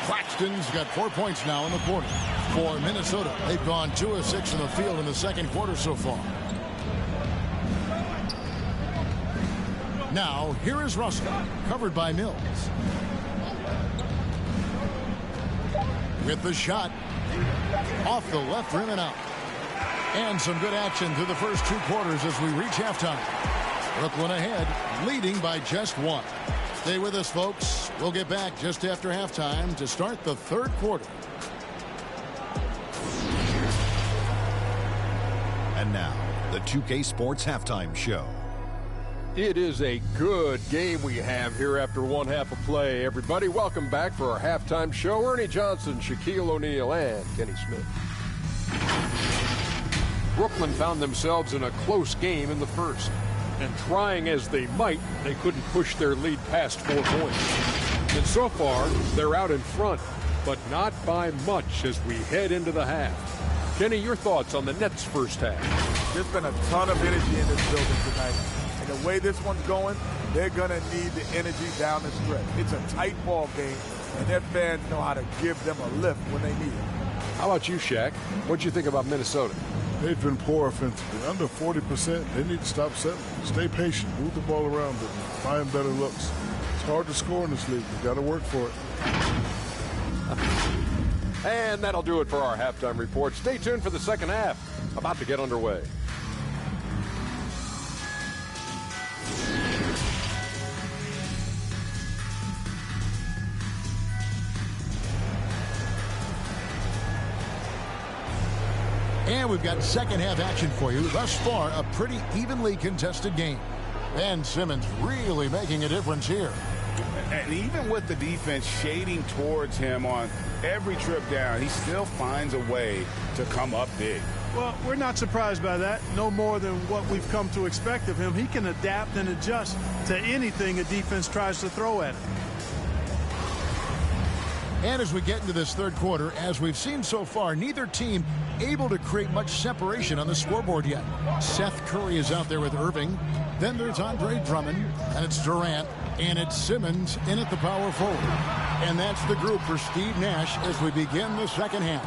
Claxton's got 4 points now in the quarter. For Minnesota, they've gone 2 of 6 in the field in the second quarter so far. Now, here is Russell, covered by Mills. With the shot, off the left rim and out. And some good action through the first 2 quarters as we reach halftime. Brooklyn ahead, leading by just 1. Stay with us, folks. We'll get back just after halftime to start the third quarter. And now, the 2K Sports Halftime Show. It is a good game we have here after 1 half of play. Everybody, welcome back for our halftime show. Ernie Johnson, Shaquille O'Neal, and Kenny Smith. Brooklyn found themselves in a close game in the first. And trying as they might, they couldn't push their lead past 4 points. And so far, they're out in front, but not by much as we head into the half. Kenny, your thoughts on the Nets' first half? There's been a ton of energy in this building tonight. And the way this one's going, they're going to need the energy down the stretch. It's a tight ball game, and their fans know how to give them a lift when they need it. How about you, Shaq? What'd you think about Minnesota? They've been poor offensively. Under 40%, they need to stop settling. Stay patient. Move the ball around a bit. Find better looks. It's hard to score in this league. You got to work for it. And that'll do it for our halftime report. Stay tuned for the second half. About to get underway. And we've got second half action for you. Thus far, a pretty evenly contested game. Ben Simmons really making a difference here. And even with the defense shading towards him on every trip down, he still finds a way to come up big. Well, we're not surprised by that. No more than what we've come to expect of him. He can adapt and adjust to anything a defense tries to throw at him. And as we get into this third quarter, as we've seen so far, neither team able to create much separation on the scoreboard yet. Seth Curry is out there with Irving. Then there's Andre Drummond, and it's Durant, and it's Simmons in at the power forward. And that's the group for Steve Nash as we begin the second half.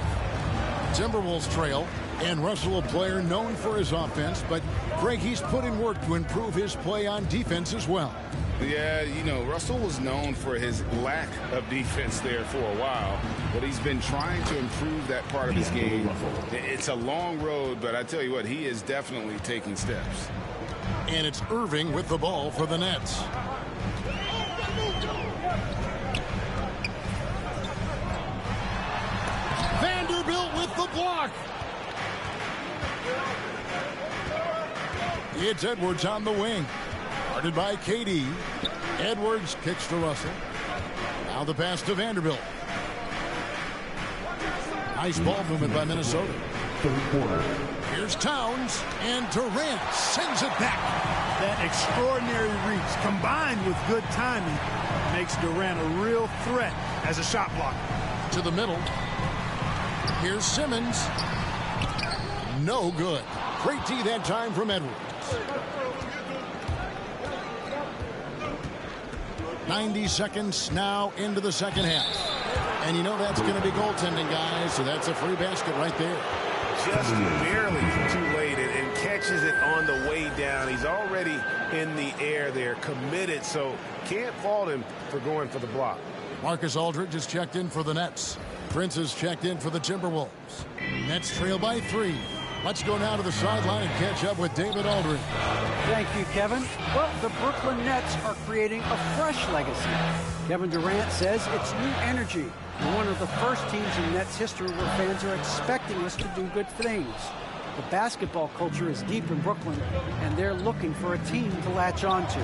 Timberwolves trail, and Russell, a player known for his offense, but Greg, he's put in work to improve his play on defense as well. Yeah, you know, Russell was known for his lack of defense there for a while, but he's been trying to improve that part of his game. It's a long road, but I tell you what, he is definitely taking steps. And it's Irving with the ball for the Nets. Vanderbilt with the block. It's Edwards on the wing. Guarded by KD. Edwards kicks to Russell. Now the pass to Vanderbilt. Nice ball movement by Minnesota. Third quarter. Here's Towns, and Durant sends it back. That extraordinary reach combined with good timing makes Durant a real threat as a shot blocker. To the middle. Here's Simmons. No good. Great D that time from Edwards. 90 seconds now into the second half. And you know that's going to be goaltending, guys, so that's a free basket right there. Just barely too late and catches it on the way down. He's already in the air there, committed, so can't fault him for going for the block. Marcus Aldridge is checked in for the Nets. Prince is checked in for the Timberwolves. Nets trail by 3. Let's go now to the sideline and catch up with David Aldridge. Thank you, Kevin. Well, the Brooklyn Nets are creating a fresh legacy. Kevin Durant says it's new energy. We're one of the first teams in Nets history where fans are expecting us to do good things. The basketball culture is deep in Brooklyn, and they're looking for a team to latch on to.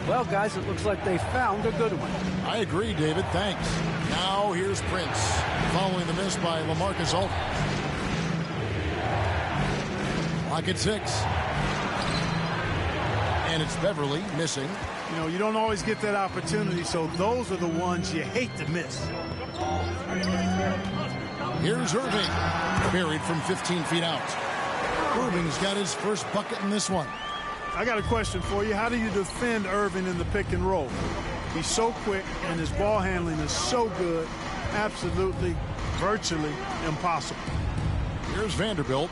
Well, guys, it looks like they found a good one. I agree, David. Thanks. Now here's Prince, following the miss by LaMarcus Aldridge. Clock at 6. And it's Beverly missing. You know, you don't always get that opportunity, so those are the ones you hate to miss. Here's Irving, buried from 15 feet out. Irving's got his first bucket in this one. I got a question for you. How do you defend Irving in the pick and roll? He's so quick, and his ball handling is so good. Absolutely, virtually impossible. Here's Vanderbilt.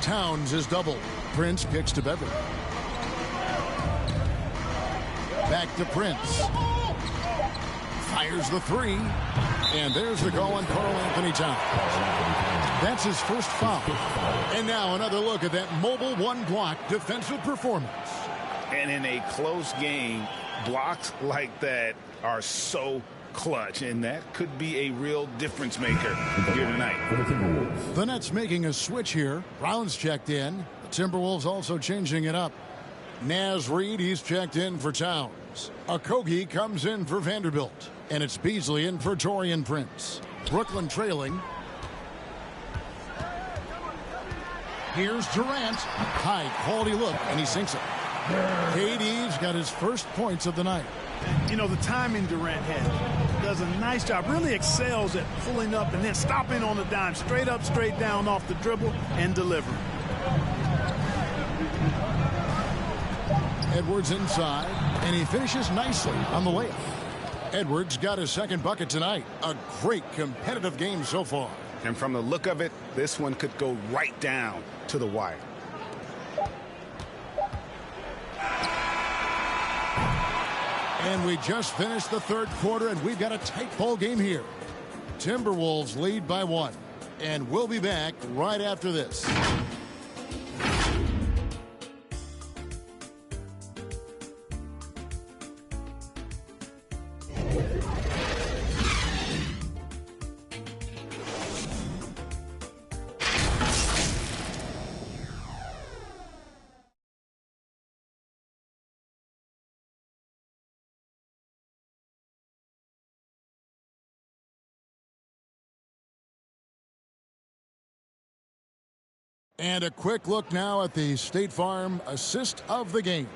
Towns is double. Prince kicks to Beverly. Back to Prince. Fires the 3. And there's the goal on Karl Anthony Towns. That's his first foul. And now another look at that mobile one-block defensive performance. And in a close game, blocks like that are so clutch, and that could be a real difference maker here tonight. The Nets making a switch here. Brown's checked in. The Timberwolves also changing it up. Naz Reid, he's checked in for Towns. Okogie comes in for Vanderbilt. And it's Beasley in for Taurean Prince. Brooklyn trailing. Here's Durant. High quality look, and he sinks it. KD's got his first points of the night. You know, the timing Durant has does a nice job, really excels at pulling up and then stopping on the dime, straight up, straight down off the dribble and delivering. Edwards inside, and he finishes nicely on the layup. Edwards got his second bucket tonight. A great competitive game so far. And from the look of it, this one could go right down to the wire. And we just finished the third quarter, and we've got a tight ball game here. Timberwolves lead by 1. And we'll be back right after this. And a quick look now at the State Farm assist of the game.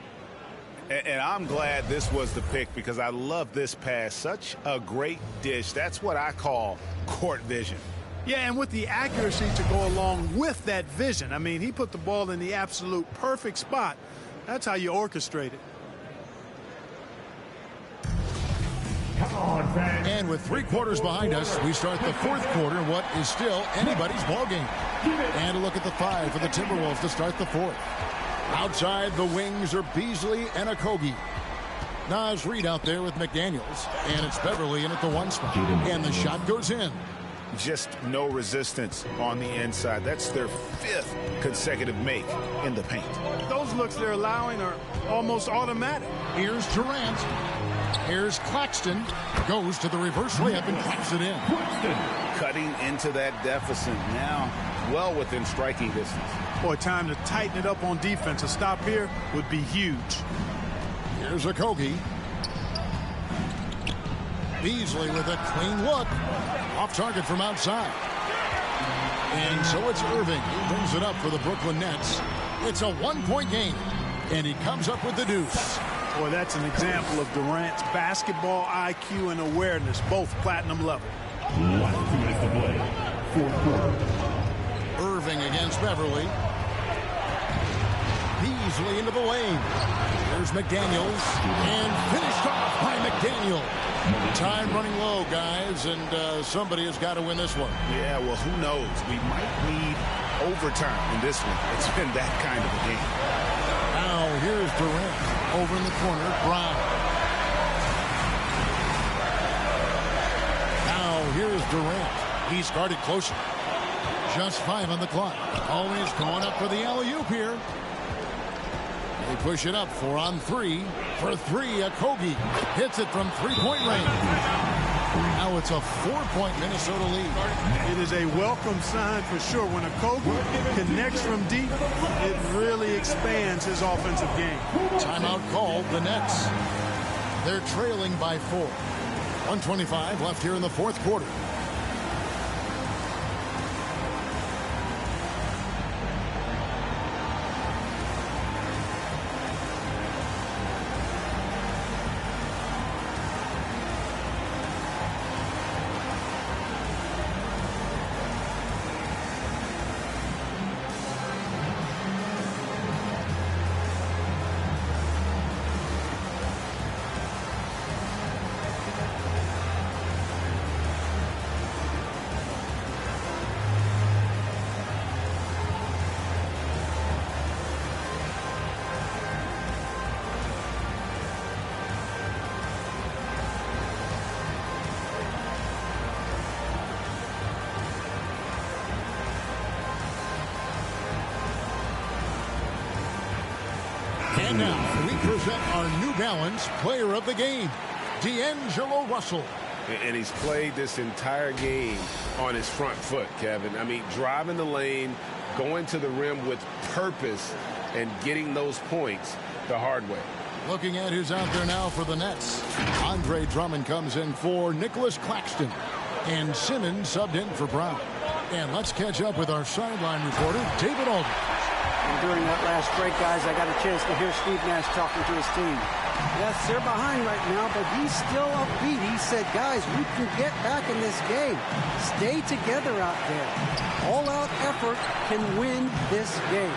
And I'm glad this was the pick because I love this pass. Such a great dish. That's what I call court vision. Yeah, and with the accuracy to go along with that vision. I mean, he put the ball in the absolute perfect spot. That's how you orchestrate it. Come on, fans. And with 3 quarters behind us, we start the fourth quarter, what is still anybody's ball game. And a look at the 5 for the Timberwolves to start the fourth. Outside the wings are Beasley and Okogie. Naz Reid out there with McDaniels. And it's Beverly in at the 1 spot. And the shot goes in. Just no resistance on the inside. That's their 5th consecutive make in the paint. Those looks they're allowing are almost automatic. Here's Durant. Here's Claxton. Goes to the reverse layup and claps it in. Cutting into that deficit now well within striking distance. Boy, time to tighten it up on defense. A stop here would be huge. Here's Okogie. Beasley with a clean look. Off target from outside. And so it's Irving who brings it up for the Brooklyn Nets. It's a 1-point game. And he comes up with the deuce. Boy, that's an example of Durant's basketball IQ and awareness, both platinum level. Last 2 minutes to play. Fourth quarter. Irving against Beverly. Beasley into the lane. There's McDaniels. And finished off by McDaniel. Time running low, guys, and somebody has got to win this one. Yeah, well, who knows? We might need overtime in this one. It's been that kind of a game. Now, here's Durant. Over in the corner, Brown. Now, here's Durant. He's guarded closer. Just 5 on the clock. Always going up for the alley-oop here. They push it up 4 on 3. For 3, Okogie hits it from 3-point range. Now it's a 4-point Minnesota lead. It is a welcome sign for sure. When Okogie connects from deep, it really expands his offensive game. Timeout called, the Nets. They're trailing by 4. 1:25 left here in the fourth quarter. And now we present our New Balance Player of the Game, D'Angelo Russell. And he's played this entire game on his front foot, Kevin. I mean, driving the lane, going to the rim with purpose, and getting those points the hard way. Looking at who's out there now for the Nets. Andre Drummond comes in for Nicholas Claxton. And Simmons subbed in for Brown. And let's catch up with our sideline reporter, David Aldridge. And during that last break, guys, I got a chance to hear Steve Nash talking to his team. Yes, they're behind right now, but he's still upbeat. He said, guys, we can get back in this game. Stay together out there. All-out effort can win this game.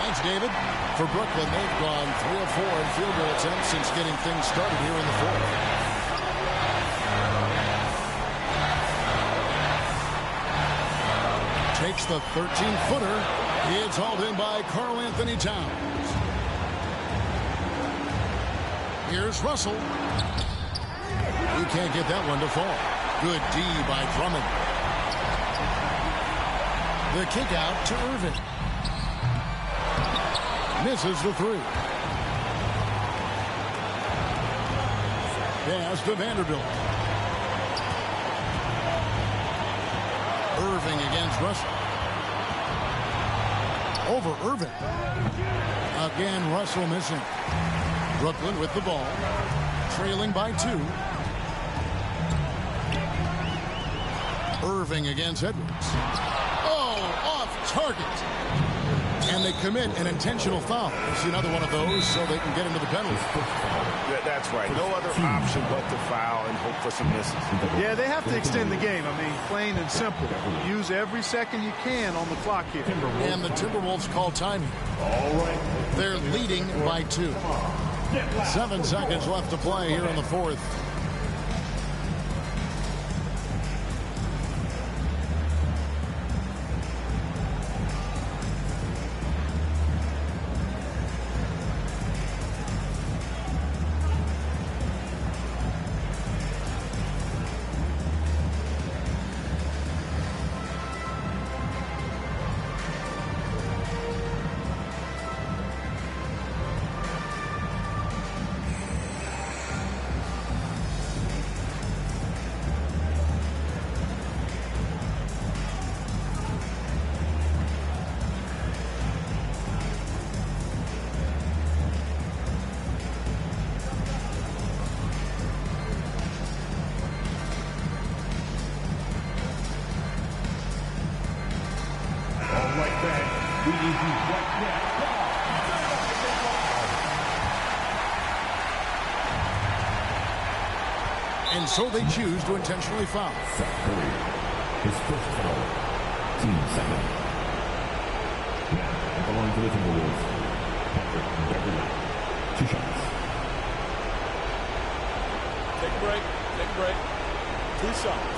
Thanks, David. For Brooklyn, they've gone 3 of 4 in field goal attempts since getting things started here in the fourth. Takes the 13-footer. It's hauled in by Karl Anthony Towns. Here's Russell. He can't get that one to fall. Good D by Drummond. The kick out to Irving. Misses the 3. Pass to Vanderbilt. Irving against Russell. Over Irving. Again, Russell missing. Brooklyn with the ball. Trailing by 2. Irving against Edwards. Oh, off target. And they commit an intentional foul. It's another one of those so they can get into the penalty. That's right. No other option but to foul and hope for some misses. Yeah, they have to extend the game. I mean, plain and simple. Use every second you can on the clock here. And the Timberwolves call time. All right. They're leading by 2. 7 seconds left to play here in the fourth. And so they choose to intentionally foul. Seth Curry, his first foul, team second. Now, at the line for the Timberwolves, Patrick Beverley, 2 shots. Take a break. Take a break. 2 shots.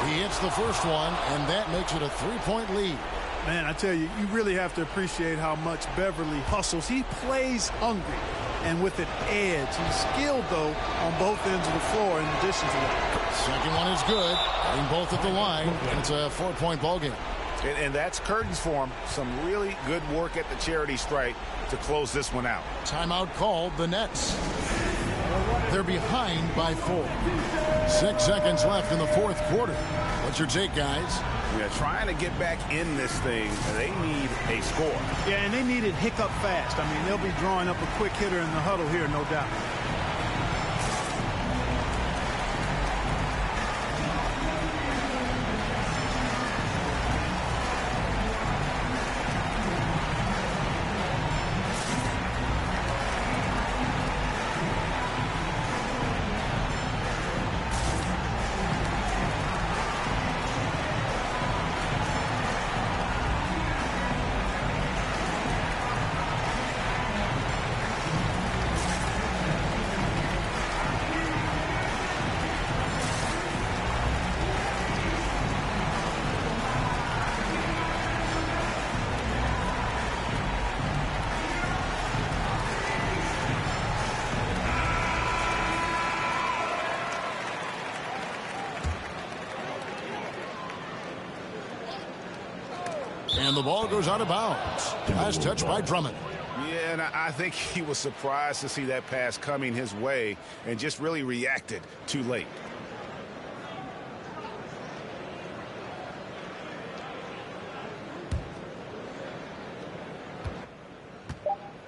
He hits the first one, and that makes it a 3-point lead. Man, I tell you, you really have to appreciate how much Beverley hustles. He plays hungry and with an edge. He's skilled, though, on both ends of the floor in addition to that. Second one is good. Getting both at the line, and it's a 4-point ball game. And that's curtains for him. Some really good work at the charity stripe to close this one out. Timeout called, the Nets. They're behind by 4. 6 seconds left in the fourth quarter. What's your take, guys? Yeah, trying to get back in this thing, they need a score. Yeah, and they need it hiccup fast. I mean, they'll be drawing up a quick hitter in the huddle here, no doubt. And the ball goes out of bounds. Last touch by Drummond. Yeah, and I think he was surprised to see that pass coming his way and just really reacted too late.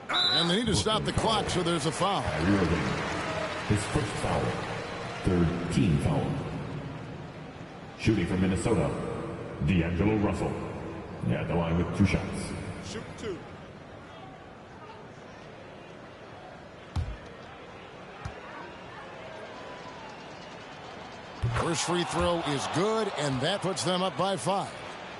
And they need to stop the clock, so there's a foul. His first foul, 3rd team foul. Shooting from Minnesota, D'Angelo Russell. At the line with 2 shots. Shoot 2. First free throw is good, and that puts them up by 5.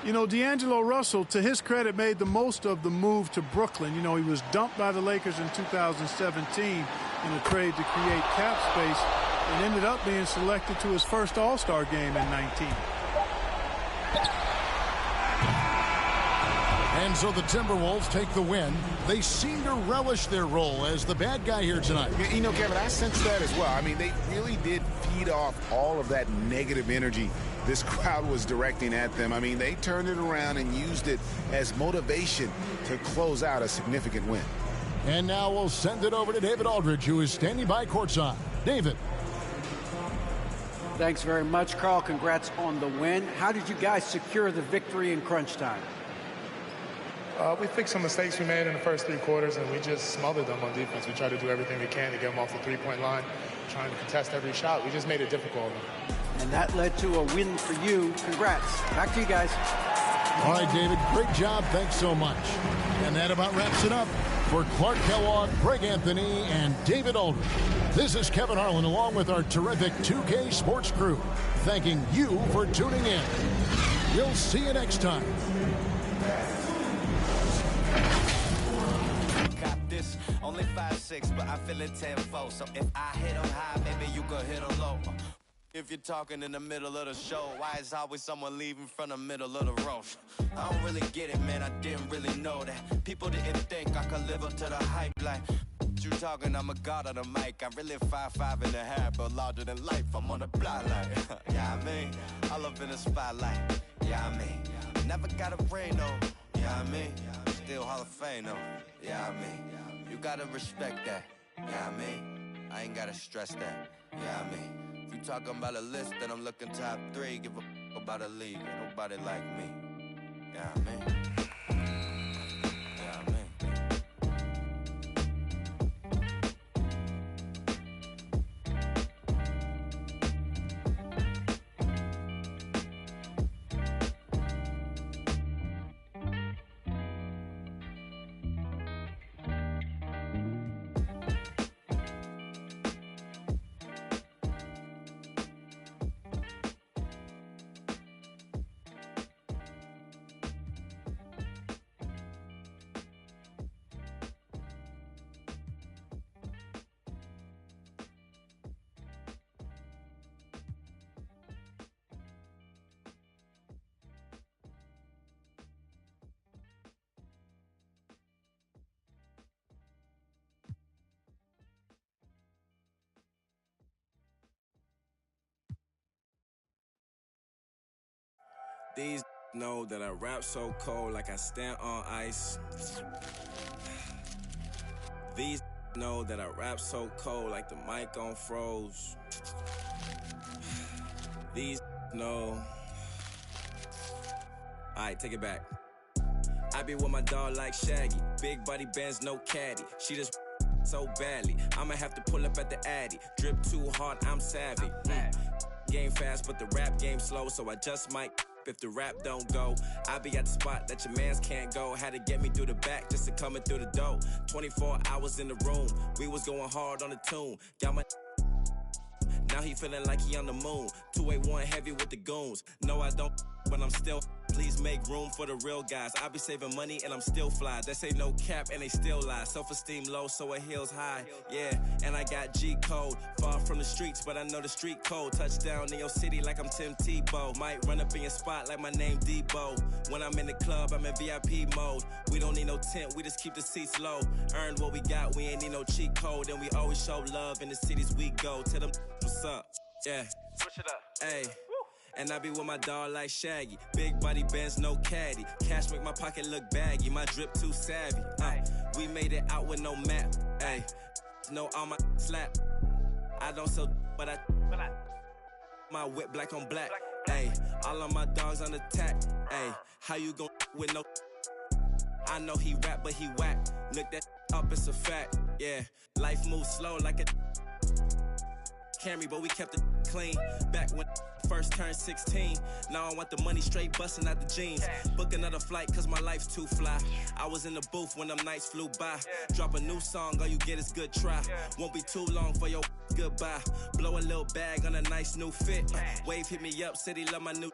You know, D'Angelo Russell, to his credit, made the most of the move to Brooklyn. You know, he was dumped by the Lakers in 2017 in a trade to create cap space and ended up being selected to his first All-Star game in 19. And so the Timberwolves take the win. They seem to relish their role as the bad guy here tonight. You know, Kevin, I sense that as well. I mean, they really did feed off all of that negative energy this crowd was directing at them. I mean, they turned it around and used it as motivation to close out a significant win. And now we'll send it over to David Aldridge, who is standing by courtside. David. Thanks very much, Carl. Congrats on the win. How did you guys secure the victory in crunch time? We fixed some mistakes we made in the first 3 quarters, and we just smothered them on defense. We tried to do everything we can to get them off the 3-point line, trying to contest every shot. We just made it difficult. And that led to a win for you. Congrats. Back to you guys. All right, David, great job. Thanks so much. And that about wraps it up. For Clark Kellogg, Greg Anthony, and David Aldridge, this is Kevin Harlan along with our terrific 2K Sports crew, thanking you for tuning in. We'll see you next time. This only 5'6", but I feel it 10-4. So if I hit them high, maybe you could hit them low. If you're talking in the middle of the show, why is always someone leaving from the middle of the road? I don't really get it, man. I didn't really know that. People didn't think I could live up to the hype. Like, you talking, I'm a god on the mic. I really 5'5.5", but larger than life. I'm on the block like, yeah, I mean, I love in the spotlight. Yeah, I mean, never got a brain though. Yeah, I mean, still Hall of Fame though. Yeah, I mean, you gotta respect that. Yeah, I mean, I ain't gotta stress that. Yeah, I mean, if you talking about a list, then I'm looking top 3. Give a f about a league, ain't nobody like me. Yeah, I mean. These know that I rap so cold like I stand on ice. These know that I rap so cold like the mic on froze. These know. Alright, take it back. I be with my dog like Shaggy. Big body bands, no caddy. She just so badly. I'ma have to pull up at the Addy. Drip too hard, I'm savvy. Game fast, but the rap game slow, so I just might if the rap don't go. I be at the spot that your mans can't go. Had to get me through the back just to coming through the door. 24 hours in the room, we was going hard on the tune. Got my now he feeling like he on the moon. 281 heavy with the goons. No, I don't, but I'm still. Please make room for the real guys. I be saving money and I'm still fly. They say no cap and they still lie. Self-esteem low, so it heels high. Yeah, and I got G-code. Far from the streets, but I know the street code. Touchdown in your city like I'm Tim Tebow. Might run up in your spot like my name Debo. When I'm in the club, I'm in VIP mode. We don't need no tent, we just keep the seats low. Earned what we got, we ain't need no cheat code. And we always show love in the cities we go. Tell them what's up, yeah. Switch it up. Hey. And I be with my dog like Shaggy. Big body bands, no caddy. Cash make my pocket look baggy. My drip too savvy. We made it out with no map. Ay, no on my slap. I don't sell, but I my whip black on black. Ay, all of my dogs on attack. Ay, how you gon' with no? I know he rap, but he whack. Look that up, it's a fact. Yeah, life moves slow like a Camry, but we kept it clean. Back when first turned 16. Now I want the money straight busting out the jeans. Book another flight cause my life's too fly. I was in the booth when them nights flew by. Drop a new song, all you get is good try. Won't be too long for your goodbye. Blow a little bag on a nice new fit. Wave hit me up, said he love my new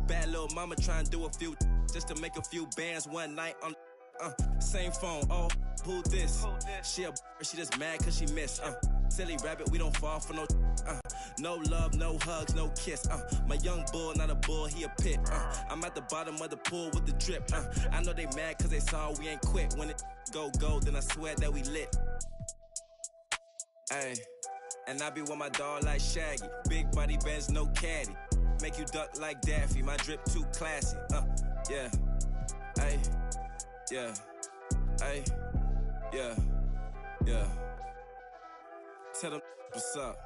bad little mama trying to do a few just to make a few bands one night on same phone. Oh, who this? She just mad cause she missed. Silly rabbit, we don't fall for no no love, no hugs, no kiss. My young bull, not a bull, he a pit. I'm at the bottom of the pool with the drip. I know they mad cause they saw we ain't quit. When it go, then I swear that we lit. Ay, and I be with my dog like Shaggy. Big body bands, no caddy. Make you duck like Daffy. My drip too classy. Yeah. Ay, yeah. Ay, yeah. Yeah. Tell them what's up.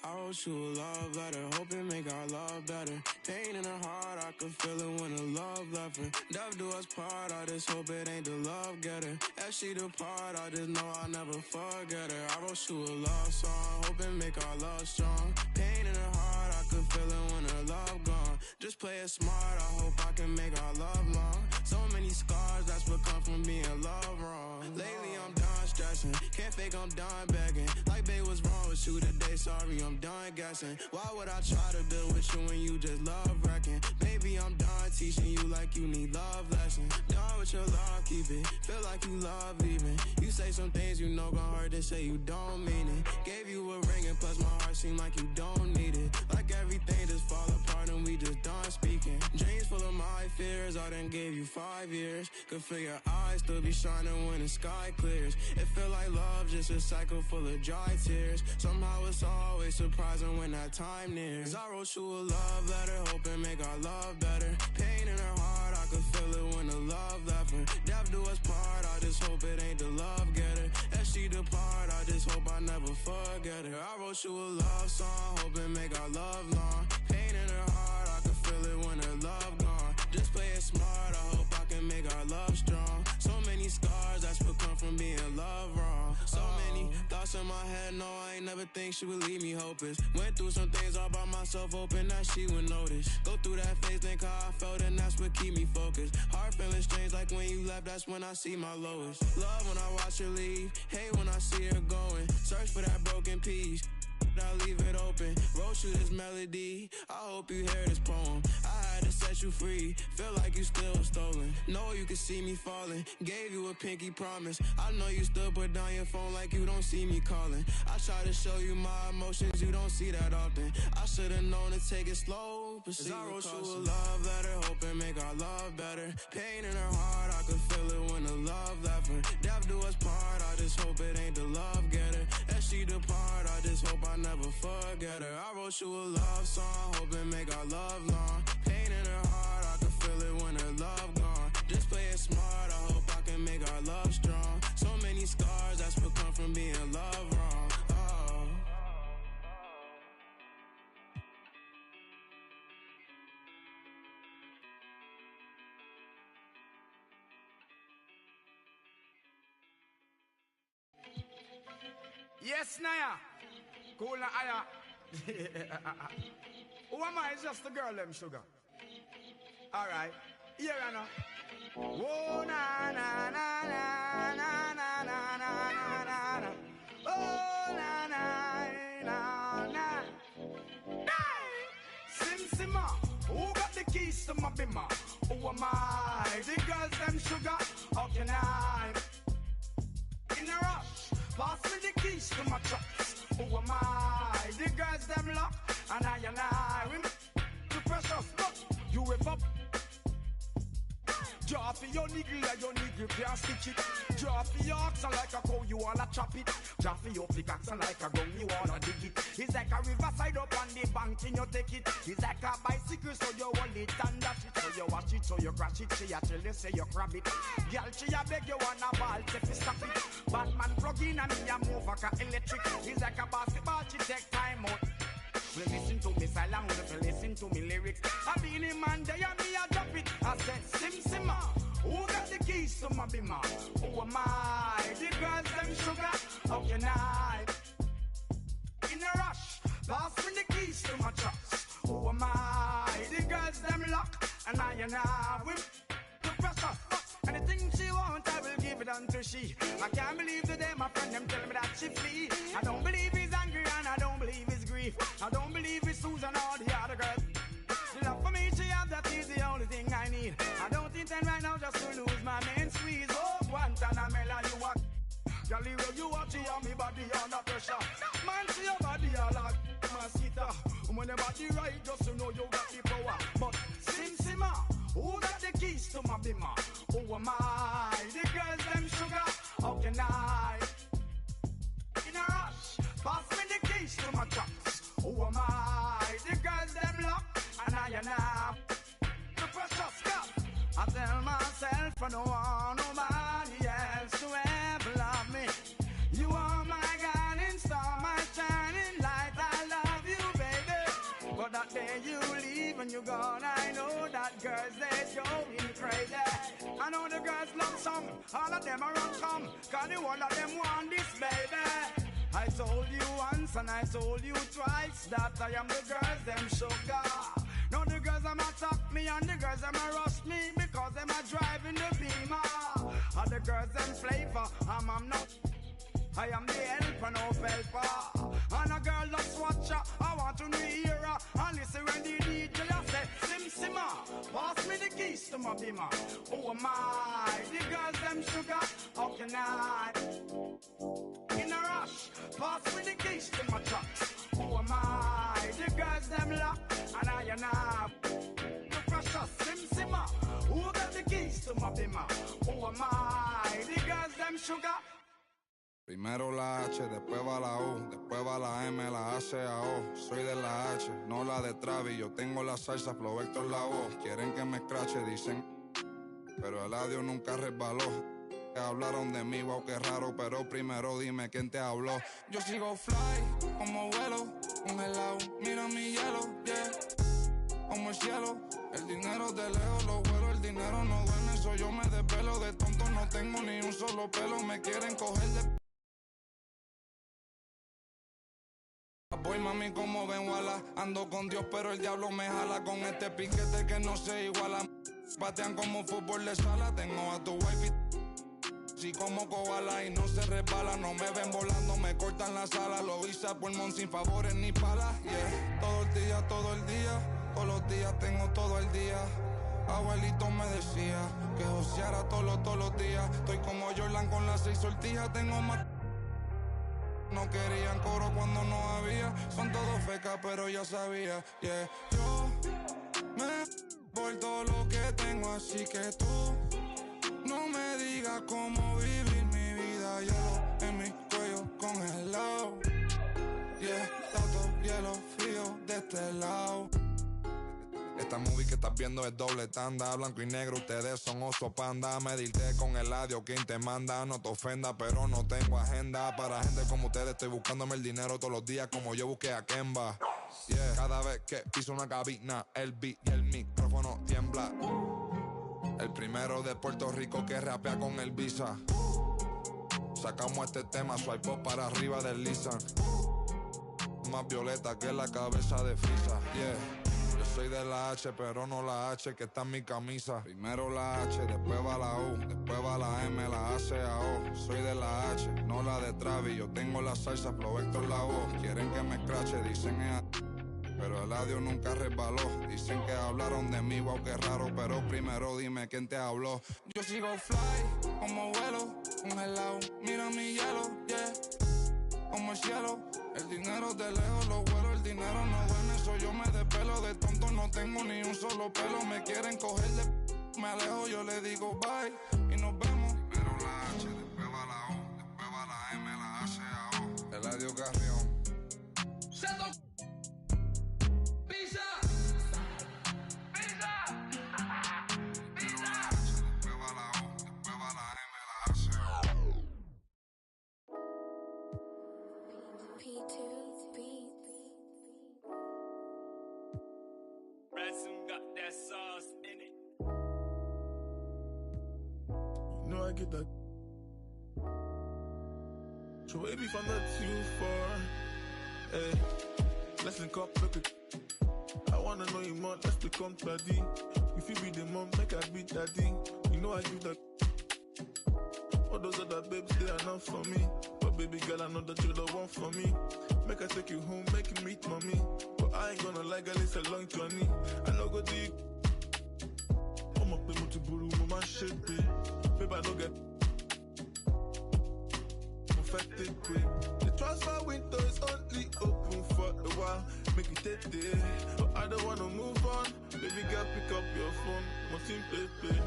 I wrote you a love letter, hoping make our love better. Pain in her heart, I could feel it when the love left her. Death do us part, I just hope it ain't the love getter. As she depart, I just know I'll never forget her. I wrote you a love song, hoping make our love strong. Pain in her heart, I could feel it when her love gone. Just play it smart, I hope I can make our love long. So many scars, that's what come from being loved wrong. Lately I'm done stressing, can't fake I'm done begging. Like babe, what's wrong with you today? Sorry, I'm done guessing. Why would I try to build with you when you just love wrecking? Baby, I'm done teaching you like you need love lessons. Done with your love, keep it. Feel like you love leaving. You say some things you know gon' hurt, they say you don't mean it. Gave you a ring and plus my heart seem like you don't need it. Like everything just fall apart and we just done speaking. Dreams full of my fears, I done gave you 5 years. Could feel your eyes still be shining when the sky clears. It feel like love, just a cycle full of dry tears. Somehow it's always surprising when that time nears. I wrote you a love letter, hoping make our love better. Pain in her heart, I could feel it when the love left her. Death do us part, I just hope it ain't the love getter. As she depart, I just hope I never forget her. I wrote you a love song, hoping make our love long. Pain in her heart, I could feel it when her love gone. Just play it smart, I hope I can make our love strong. So many scars, that's what come from being loved wrong. So many thoughts in my head, no, I ain't never think she would leave me hopeless. Went through some things all by myself, hoping that she would notice. Go through that phase, think how I felt, and that's what keep me focused. Heart feeling strange, like when you left, that's when I see my lowest. Love when I watch her leave, hate when I see her going. Search for that broken piece. I leave it open. Wrote you this melody, I hope you hear this poem. I had to set you free, feel like you still stolen. Know you can see me falling, gave you a pinky promise. I know you still put down your phone like you don't see me calling. I try to show you my emotions, you don't see that often. I should've known to take it slow, but see, I wrote you a love letter, hoping make our love better. Pain in her heart, I could feel it when the love left her. Death do us part, I just hope it ain't the love getter. As she depart, I just hope I never forget her. I wrote you a love song, hoping make our love long. Pain in her heart, I can feel it when her love gone. Just play it smart, I hope I can make our love strong. So many scars that's become from being loved wrong. Oh. Yes, Naya. Cool na aya. Who am I? It's just the girl, them sugar. Alright. Here I know. Whoa, na na na na na na na na na na. Oh, na na na na. Sim Simma. Who got the keys to my bimmer? Who am I? The girls, them sugar. How can I? In a rush. Pass me the keys to my trucks. Who am I? The girls them lock. And I we the precious. But you whip up. Draw for your niggle like your niggle can't stitch it. Draw for your oxen like a cow, you wanna chop it. Draw for your pickaxe like a gun, you wanna dig it. It's like a riverside up on the bank and you take it. It's like a bicycle so you hold it and dash it. So you watch it, so you crash it. She a tell you say you grab it. Girl, she a beg you wanna ball, take it, stop it. Batman plug in and me a move like a electric. It's like a basketball, she take time out. Well, listen to me silent, well, listen to me lyrics. I been in man, they and me a drop it. I said, Sim Simma, who got the keys to my bimmer? Who am I? The girls, them sugar, how can I? In a rush, pass me the keys to my trucks. Who am I? The girls, them lock, and I with the precious. Anything she want, I will give it unto she. I can't believe today my friend them tell me that she flee. I don't believe he's angry and I don't believe he's grief. I don't believe it's Susan or the other girls. The love for me she have, that is the only thing I need. I don't intend right now just to lose my main squeeze. Oh, Guantanamela, you are Galileo, you are she and me body under pressure. Man, see your body all like mosquito. When the body right, just to know you got the power. But Sim Simma, who got the keys to my bimmer? Who am I? The girls, them sugar, how can I? In a rush, pass me the keys to my trucks. Who am I? The girls, them lock, and I the precious cup. I tell myself I don't want nobody else to ever love me. You are my guiding star, my shining light. I love you, baby. But that day you leave and you're gone, I know that girls, they're going crazy. I know the girls love some, all of them are run come, cause the one of them want this, baby. I told you once and I told you twice that I am the girls, them sugar. Now the girls them attack me and the girls them rush me because them are driving the Beamer. And the girls them flavor, I'm not. I am the helper, no helper. And a girl loves watcher, I want to hear her. And listen when the DJ say, Sim Simma, pass me the keys to my bimmer. Who am I? The girls them sugar, how can I? In a rush, pass me the keys to my trucks. Who am I? The girls them lock, and I the precious Sim Simma. Who got the keys to my bimmer? Who am I? The girls them sugar. Primero la H, después va la U, después va la M, la A, C, A, O. Soy de la H, no la de Travis. Yo tengo la salsa, Flow Héctor la voz. Quieren que me escrache, dicen, pero el audio nunca resbaló. Hablaron de mí, wow, qué raro, pero primero dime quién te habló. Yo sigo fly, como vuelo, congelado, mira mi hielo, yeah. Como el cielo, el dinero de lejos lo vuelo, el dinero no duerme, soy yo me desvelo, de tonto no tengo ni un solo pelo, me quieren coger de... Voy mami como ven wala, ando con Dios pero el diablo me jala con este piquete que no se iguala. Patean como fútbol de sala, tengo a tu wifi así como koala y no se resbala. No me ven volando, me cortan la sala. Lo hice a pulmón sin favores ni palas. Yeah, todo el día, todos los días tengo todo el día. Abuelito me decía que joseara todos los días. Estoy como Jordan con las 6 sortijas, tengo más. No querían coro cuando no había. Son todos fecas, pero ya sabía. Yeah, yo me por todo lo que tengo, así que tú no me digas cómo vivir mi vida. Hielo en mi cuello congelado. Yeah, tanto hielo frío de este lado. Esta movie que estás viendo es doble tanda. Blanco y negro, ustedes son oso panda. Medirte con el audio, quien te manda. No te ofenda, pero no tengo agenda. Para gente como ustedes estoy buscándome el dinero todos los días, como yo busqué a Kemba. Yeah. Cada vez que piso una cabina, el beat y el micrófono tiembla. El primero de Puerto Rico que rapea con el Visa. Sacamos este tema, swipe up para arriba del Lisan. Más violeta que la cabeza de Frisa. Yeah. Yo soy de la H, pero no la H que está en mi camisa. Primero la H, después va la U, después va la M, la A, C, A, O. Soy de la H, no la de Travis. Yo tengo la salsa, Flow Héctor la voz. Quieren que me escrache, dicen pero el audio nunca resbaló. Dicen que hablaron de mí, wow, qué raro. Pero primero dime quién te habló. Yo sigo fly, como vuelo, congelado. Mira mi hielo, yeah, como el cielo. El dinero de lejos lo vuelo, el dinero no duerme. Eso yo me despelo, de tonto no tengo ni un solo pelo. Me quieren coger de me alejo, yo le digo bye y nos vemos. Primero la H, después va la U, después va la M, la A, C, A, O. Eladio Carrión. Pizza. Ransom got that sauce in it. You know I get that. So baby, if I'm not too far, hey, let's link up, look it. I wanna know you more, let's become buddy. If you be the mom, make I be daddy. You know I give that. All those other babes, they are not for me. But baby girl, I know that you're the one for me. Make I take you home, make you meet mommy. But I ain't gonna lie, girl, it's a long journey. I know go deep. I'm up the multiple woman shape it. Baby, I don't get affected quick. The transfer window is only open for a while. Make it take day. But I don't wanna move on. Baby girl, pick up your phone. My team baby.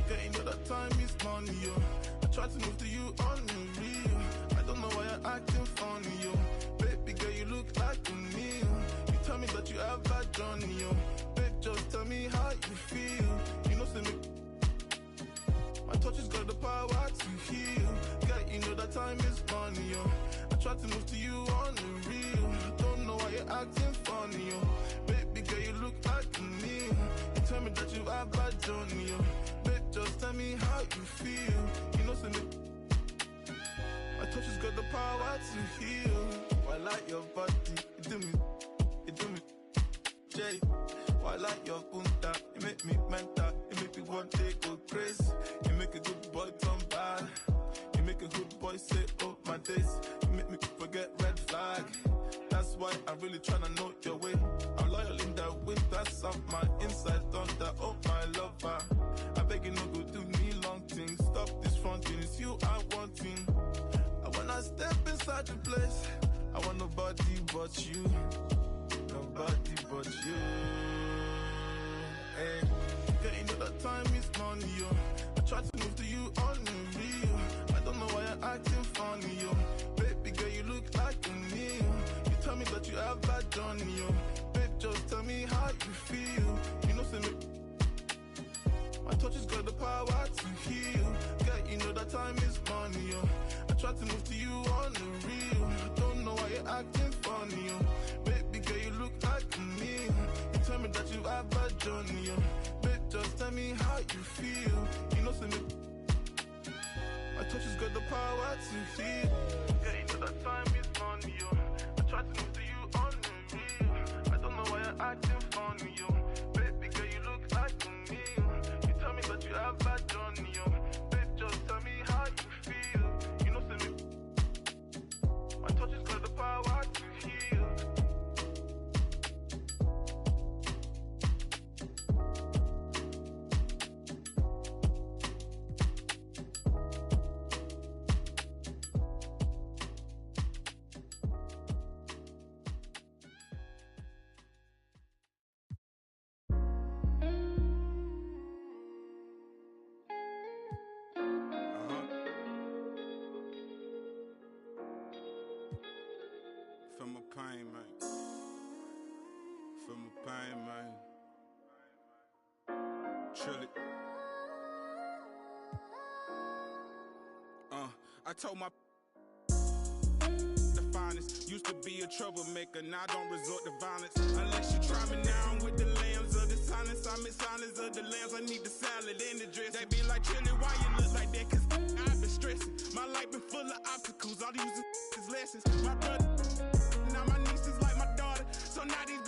Yeah, you know that time is money, yo. I try to move to you on the real. I don't know why you're acting funny, yo. Baby girl, you look like a meal. You tell me that you have bad journey, yo. Babe, just tell me how you feel. You know, say me. My touch has got the power to heal. Girl, you know that time is money, yo. I try to move to you on the real. I don't know why you're acting funny, yo. Baby girl, you look like a meal. You tell me that you have bad journey, yo. Babe, just tell me how you feel. You know, say me. My touch has got the power to heal. I like your body, you do me, Jay. I like your punta, you make me mental, you make me want to go crazy. You make a good boy turn bad, you make a good boy say, oh my days. You make me forget red flag, that's why I'm really tryna know your way. I'm loyal in that way, that's up my inside thunder, oh my lover. I beg you no go do me long things, stop this fronting, it's you I wanting. When I step inside the place, I want nobody but you. Nobody but you. Hey, girl, you know that time is money, yo. I try to move to you on the real. I don't know why you're acting funny, yo. Baby girl, you look like a meal. You tell me that you have bad journey, yo. Babe, just tell me how you feel. You know, say me. My touch has got the power to heal. Girl, you know that time is money, yo. I try to move to you on the real. I don't know why you're acting funny, yo. Baby girl, you look like a meal. You tell me that you have bad journey, yo. Babe, just tell me how you feel. You know, say me. My touch has got the power to heal. Girl, you know that time is money, yo. I try to move to you on the real. I don't know why you're acting funny, yo. Baby girl, you look like a meal. You tell me that you have bad journey, yo. Babe, just tell me how you feel. pain, man. Feel my pain, man. Truly. I told my the finest used to be a troublemaker. Now I don't resort to violence unless you try me now. I'm with the lambs of the silence. I miss silence of the lambs. I need the salad and the dress. They be like, Chili, why you look like that? Cause I've been stressing. My life been full of obstacles. All these is lessons. My brother, now my niece is like my daughter. So now these